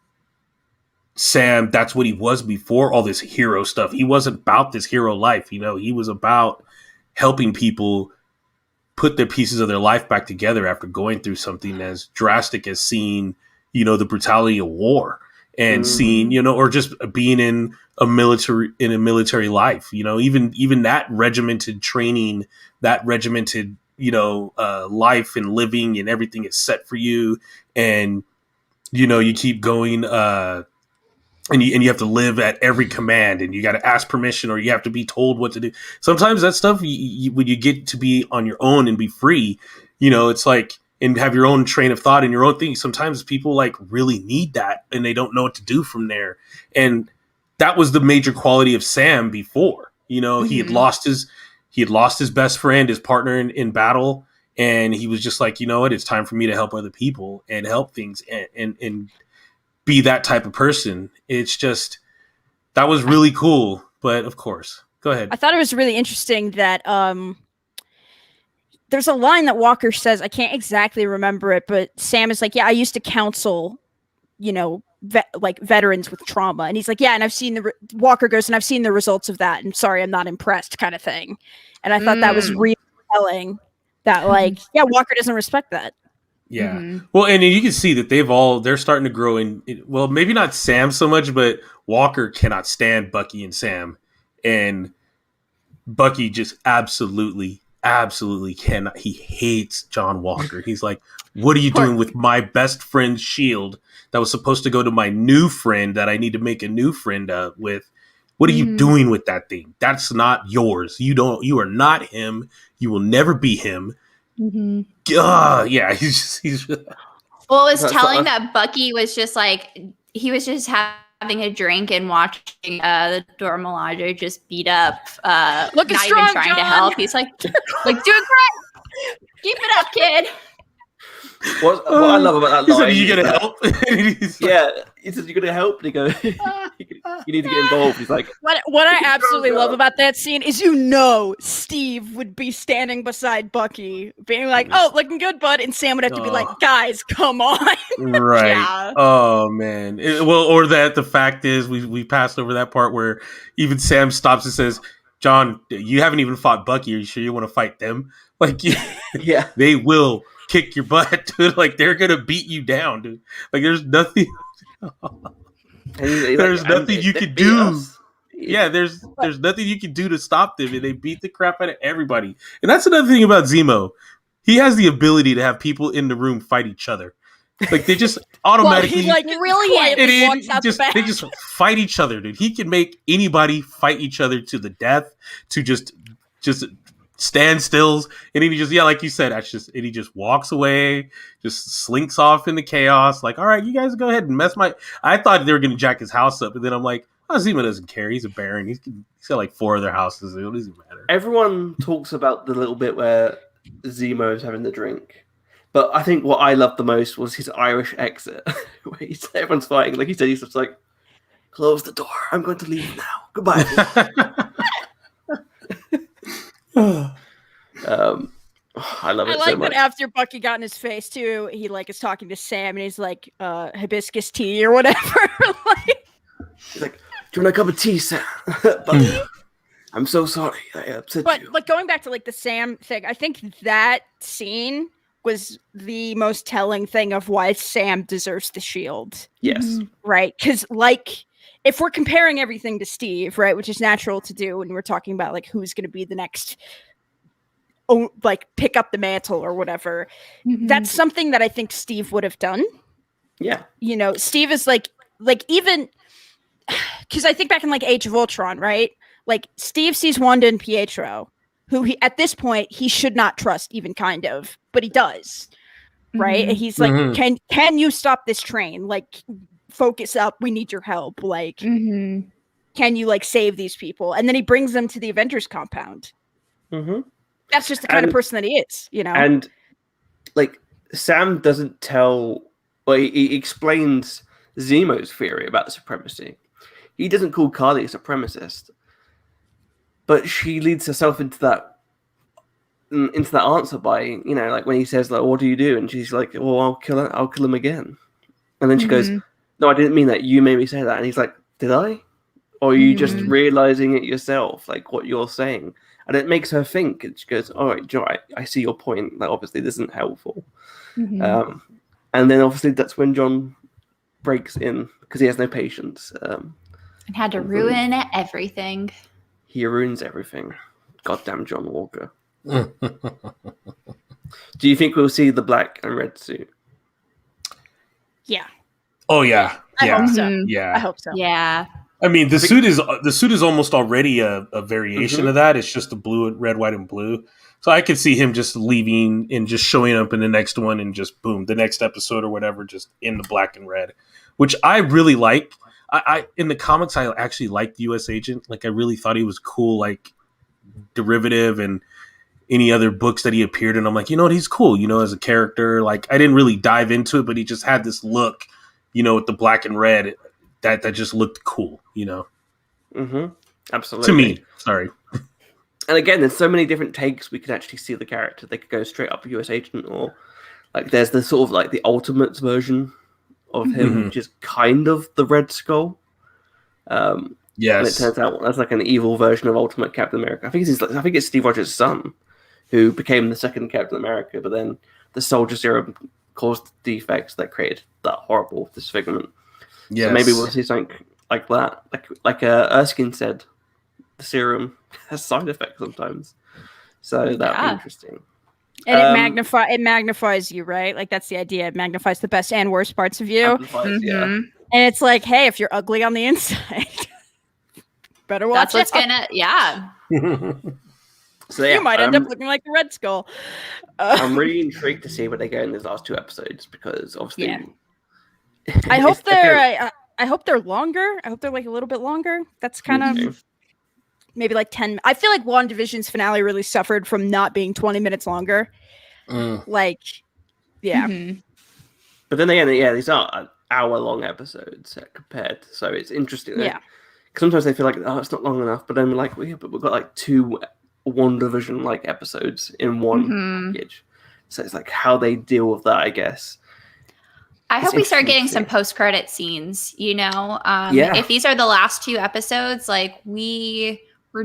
Sam, that's what he was before all this hero stuff. He wasn't about this hero life. He was about helping people put their pieces of their life back together after going through something as drastic as seeing, the brutality of war and seeing, or just being in a military life, even that regimented training, that regimented, life and living and everything is set for you. And, you keep going, and you have to live at every command, and you got to ask permission, or you have to be told what to do. Sometimes that stuff, when you get to be on your own and be free, it's like, and have your own train of thought and your own thing. Sometimes people like really need that, and they don't know what to do from there. And that was the major quality of Sam before. He had lost his best friend, his partner in battle, and he was just like, you know what, it's time for me to help other people and help things and be that type of person. It's just, that was really cool. But of course, go ahead. I thought it was really interesting that there's a line that Walker says, I can't exactly remember it, but Sam is like, yeah, I used to counsel, veterans with trauma. And he's like, yeah, and I've seen Walker goes, and I've seen the results of that. And sorry, I'm not impressed, kind of thing. And I thought that was really telling that, like, yeah, Walker doesn't respect that. Yeah. Mm-hmm. Well, and you can see that they're starting to grow in, well, maybe not Sam so much, but Walker cannot stand Bucky and Sam. And Bucky just absolutely cannot. He hates John Walker. He's like, what are you doing with my best friend's shield that was supposed to go to my new friend that I need to make a new friend with? What are you doing with that thing? That's not yours. You are not him. You will never be him. Mm-hmm. Yeah. He's well, it was telling that Bucky was just like, he was just having a drink and watching the Dora Milaje just beat up, looking not strong, even trying John. to help. He's like doing great. Keep it up, kid. What I love about that line, are you gonna help? Yeah, he says, you're gonna help, and he goes, you need to get involved. He's like, what I absolutely love about that scene is, Steve would be standing beside Bucky being like, oh, looking good, bud, and Sam would have to be like, guys, come on. Right. Yeah. Oh man. Or that the fact is we passed over that part where even Sam stops and says, John, you haven't even fought Bucky. Are you sure you want to fight them? Like, yeah, they will kick your butt, dude. Like, they're gonna beat you down, dude. Like, there's nothing. There's nothing you can do. Yeah, there's nothing you can do to stop them, and they beat the crap out of everybody. And that's another thing about Zemo. He has the ability to have people in the room fight each other. Like, they just automatically, they just fight each other, dude. He can make anybody fight each other to the death, to just standstills, and then he just, like you said, and he just walks away, just slinks off in the chaos. Like, all right, you guys go ahead and I thought they were going to jack his house up, and then I'm like, Zemo doesn't care. He's a baron. He's got like 4 other houses. It doesn't matter. Everyone talks about the little bit where Zemo is having the drink, but I think what I loved the most was his Irish exit, where everyone's fighting. Like he said, he's just like, close the door. I'm going to leave now. Goodbye. I love it. I like so much. that after Bucky got in his face too, he like is talking to Sam and he's like, hibiscus tea or whatever. He's like, do you want a cup of tea, Sam? Bucky, I'm so sorry. I upset you. But going back to like the Sam thing, I think that scene was the most telling thing of why Sam deserves the shield. Yes. Right? Because like, if we're comparing everything to Steve, right, which is natural to do when we're talking about like who's going to be the next, like pick up the mantle or whatever, that's something that I think Steve would have done. Yeah. Steve is like even, because I think back in like Age of Ultron, right? Like Steve sees Wanda and Pietro, who he at this point he should not trust even kind of, but he does, right? And he's like, can you stop this train? Like, focus up, we need your help. Like, can you like save these people? And then he brings them to the Avengers compound. That's just the kind of person that he is, And like Sam doesn't tell, well, he explains Zemo's theory about the supremacy. He doesn't call Karli a supremacist, but she leads herself into that answer by, like when he says like, what do you do? And she's like, well, I'll kill him again. And then she goes, no, I didn't mean that. You made me say that. And he's like, did I? Or are you just realizing it yourself, like what you're saying? And it makes her think. And she goes, all right, Joe, I see your point. Like, obviously, this isn't helpful. And then, obviously, that's when John breaks in because he has no patience. And had to ruin everything. He ruins everything. Goddamn John Walker. Do you think we'll see the black and red suit? Yeah. Oh, yeah. I hope so. Yeah, I hope so. Yeah. I mean, the suit is almost already a variation of that. It's just the blue, red, white, and blue. So I could see him just leaving and just showing up in the next one and just boom, the next episode or whatever, just in the black and red, which I really like. I in the comics, I actually liked the U.S. Agent. Like, I really thought he was cool, like Derivative and any other books that he appeared in. I'm like, you know what, he's cool, you know, as a character. Like, I didn't really dive into it, but he just had this look, you know, with the black and red that just looked cool, you know. Absolutely. To me, sorry. And again, there's so many different takes we could actually see the character. They could go straight up US Agent, or like there's the sort of like the Ultimates version of him, which is kind of the Red Skull. Yes. And it turns out that's like an evil version of Ultimate Captain America. I think it's Steve Rogers' son who became the second Captain America, but then the Soldier Serum caused defects that created that horrible disfigurement. Yes. So maybe we'll see something like that. Like Erskine said, the serum has side effects sometimes. So that'd be interesting. And it magnifies you, right? Like, that's the idea. It magnifies the best and worst parts of you. Yeah. And it's like, hey, if you're ugly on the inside, better watch That's what's out. So yeah, you might end up looking like the Red Skull. I'm really intrigued to see where they go in these last 2 episodes, because obviously, I hope they're. I hope they're longer. I hope they're like a little bit longer. That's kind of maybe like 10. I feel like WandaVision's finale really suffered from not being 20 minutes longer. Like, yeah. But then again, these are hour-long episodes compared. So it's interesting. Yeah. Sometimes they feel like, oh, it's not long enough. But then we're like, but we've got like 2 WandaVision like episodes in one package. So it's like how they deal with that, I guess. I hope we start getting some post-credit scenes, you know? If these are the last 2 episodes, like, we're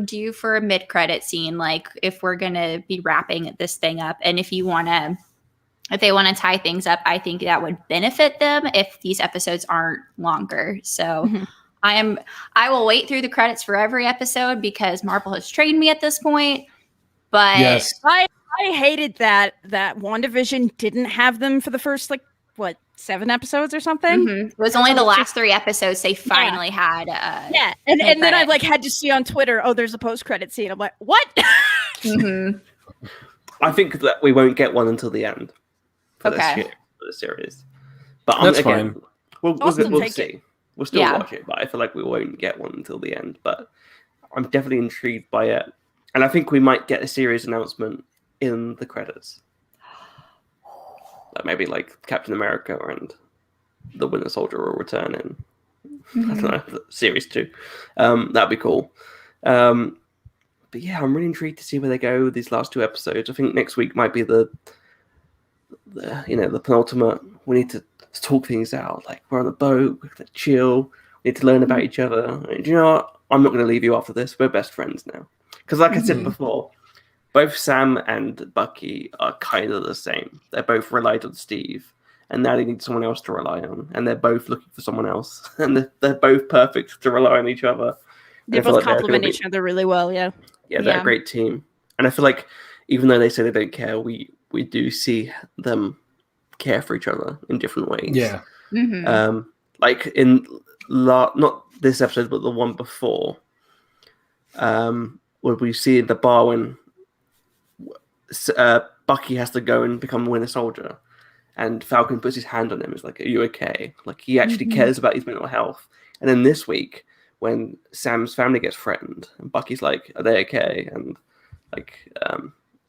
due for a mid-credit scene, like, if we're going to be wrapping this thing up. And if they want to tie things up, I think that would benefit them if these episodes aren't longer. So I will wait through the credits for every episode because Marvel has trained me at this point. But I hated that WandaVision didn't have them for the first, like, 7 episodes or something? It was only the last 3 episodes they finally had. And then I like had to see on Twitter, oh, there's a post-credit scene. I'm like, what? I think that we won't get one until the end for this series. But that's fine. We'll see. We'll still watch it, but I feel like we won't get one until the end. But I'm definitely intrigued by it. And I think we might get a series announcement in the credits. Maybe like Captain America and the Winter Soldier will return in I don't know, series 2. That'd be cool. But yeah, I'm really intrigued to see where they go with these last 2 episodes. I think next week might be the penultimate. We need to talk things out. Like, we're on a boat, we're gonna chill, we need to learn about each other. And do you know what? I'm not going to leave you after this. We're best friends now. Because like I said before, both Sam and Bucky are kind of the same. They both relied on Steve, and now they need someone else to rely on. And they're both looking for someone else. And they're both perfect to rely on each other. They both complement each other really well, yeah. Yeah, they're a great team. And I feel like even though they say they don't care, we do see them care for each other in different ways. Yeah. Like in not this episode, but the one before, where we see in the bar when Bucky has to go and become a Winter Soldier, and Falcon puts his hand on him. It's like, are you okay? Like, he actually cares about his mental health. And then this week, when Sam's family gets threatened, and Bucky's like, are they okay? And like,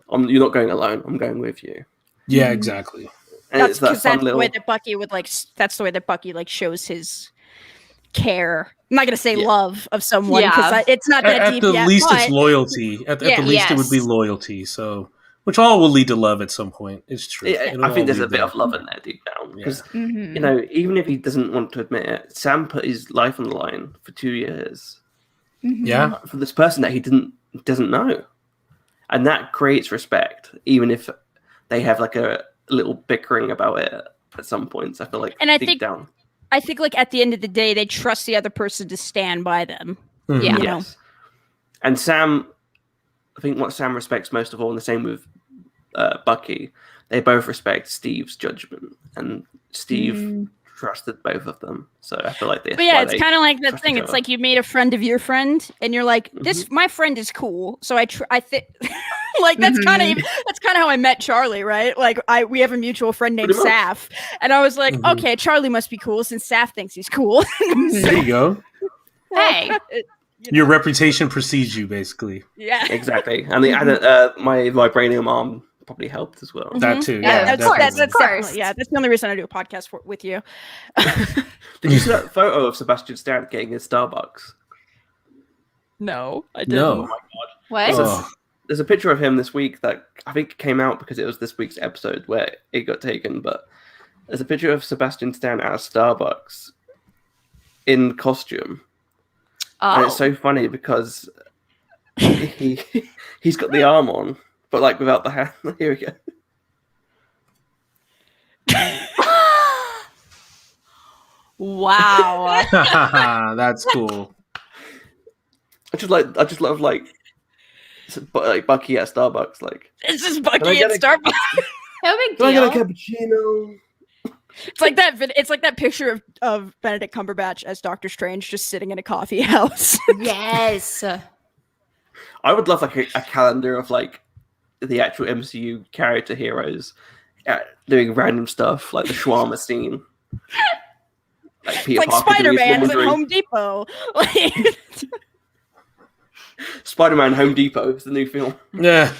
you're not going alone. I'm going with you. Yeah, exactly. And that's the way that Bucky would like. That's the way that Bucky like shows his care. I'm not gonna say love of someone because it's not that deep yet. At the least, it's loyalty. At the least, it would be loyalty. So, which all will lead to love at some point. It's true. I think there's a bit of love in there deep down because you know, even if he doesn't want to admit it, Sam put his life on the line for 2 years. Yeah, for this person that he doesn't know, and that creates respect, even if they have like a little bickering about it at some points. I feel like, and I think like at the end of the day, they trust the other person to stand by them. Yeah. Yes. And Sam, I think what Sam respects most of all, and the same with Bucky, they both respect Steve's judgment, and Steve trusted both of them. So I feel like this. But yeah, it's kind of like that thing. It's like you made a friend of your friend, and you're like, "This, my friend is cool." So I think, like that's kind of how I met Charlie, right? Like we have a mutual friend named Saf, and I was like, "Okay, Charlie must be cool since Saf thinks he's cool." There you go. Hey. Your reputation precedes you, basically. Yeah, exactly. And my vibranium arm probably helped as well. That too. That's the only reason I do a podcast with you. Did you see that photo of Sebastian Stan getting his Starbucks? No, I didn't. No. Oh my god! What? There's a picture of him this week that I think came out because it was this week's episode where it got taken. But there's a picture of Sebastian Stan at a Starbucks in costume. And it's so funny because he's got the arm on, but like without the hand. Here we go. Wow, that's cool. I just love like Bucky at Starbucks. Like, it's just Bucky at Starbucks. No big deal. Can I get a cappuccino? It's like that. It's like that picture of Benedict Cumberbatch as Doctor Strange just sitting in a coffee house. Yes. I would love like a calendar of like the actual MCU character heroes doing random stuff, like the shawarma scene, like Peter like Parker Spider-Man's at Home Depot. Spider-Man Home Depot is the new film. Yeah.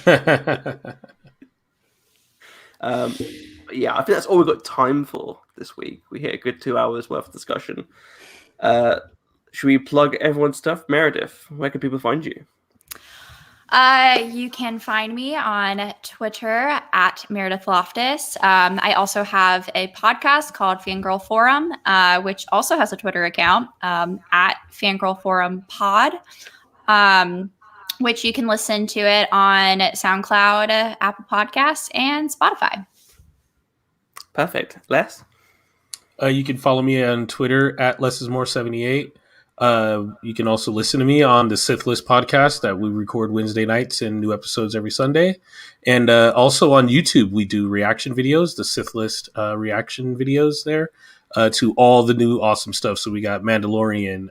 Yeah, I think that's all we've got time for this week. We hit a good 2 hours worth of discussion. Should we plug everyone's stuff? Meredith, where can people find you? You can find me on Twitter at Meredith Loftus. I also have a podcast called Fangirl Forum, which also has a Twitter account at Fangirl Forum Pod, which you can listen to it on SoundCloud, Apple Podcasts, and Spotify. Perfect. Les? You can follow me on Twitter at LessIsMore78. You can also listen to me on the Sith List podcast that we record Wednesday nights and new episodes every Sunday. And also on YouTube, we do reaction videos, the Sith List reaction videos there to all the new awesome stuff. So we got Mandalorian,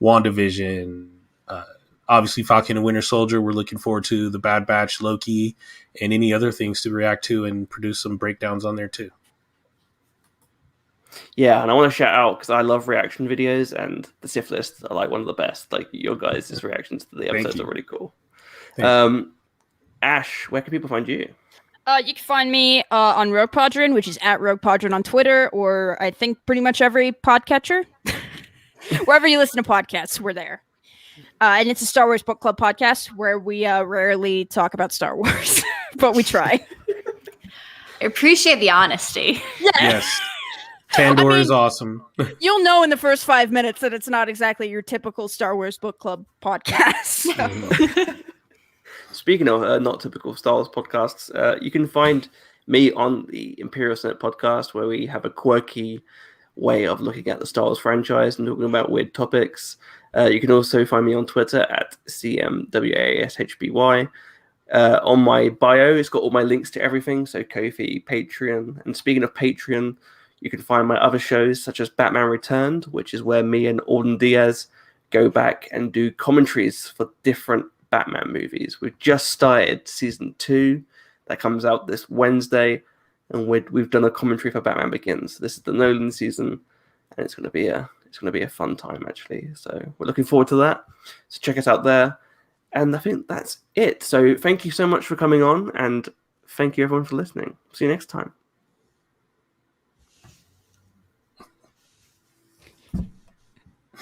WandaVision, obviously Falcon and Winter Soldier. We're looking forward to the Bad Batch, Loki, and any other things to react to and produce some breakdowns on there too. Yeah, and I want to shout out because I love reaction videos, and the Sith List are like one of the best. Like your guys' reactions to the episodes are really cool. Ash, where can people find you? You can find me on Rogue Podron, which is at Rogue Podron on Twitter, or I think pretty much every podcatcher. Wherever you listen to podcasts, we're there. And it's a Star Wars Book Club podcast where we rarely talk about Star Wars, but we try. I appreciate the honesty. Yeah. Yes. Tandor is awesome. You'll know in the first 5 minutes that it's not exactly your typical Star Wars Book Club podcast. Speaking of not typical Star Wars podcasts, you can find me on the Imperial Senate podcast, where we have a quirky way of looking at the Star Wars franchise and talking about weird topics. You can also find me on Twitter at CMWASHBY. On my bio, it's got all my links to everything, so Ko-fi, Patreon. And speaking of Patreon, you can find my other shows, such as Batman Returned, which is where me and Alden Diaz go back and do commentaries for different Batman movies. We've just started season 2. That comes out this Wednesday, and we've done a commentary for Batman Begins. This is the Nolan season, and it's going to be a fun time, actually. So we're looking forward to that. So check us out there. And I think that's it. So thank you so much for coming on, and thank you everyone for listening. See you next time.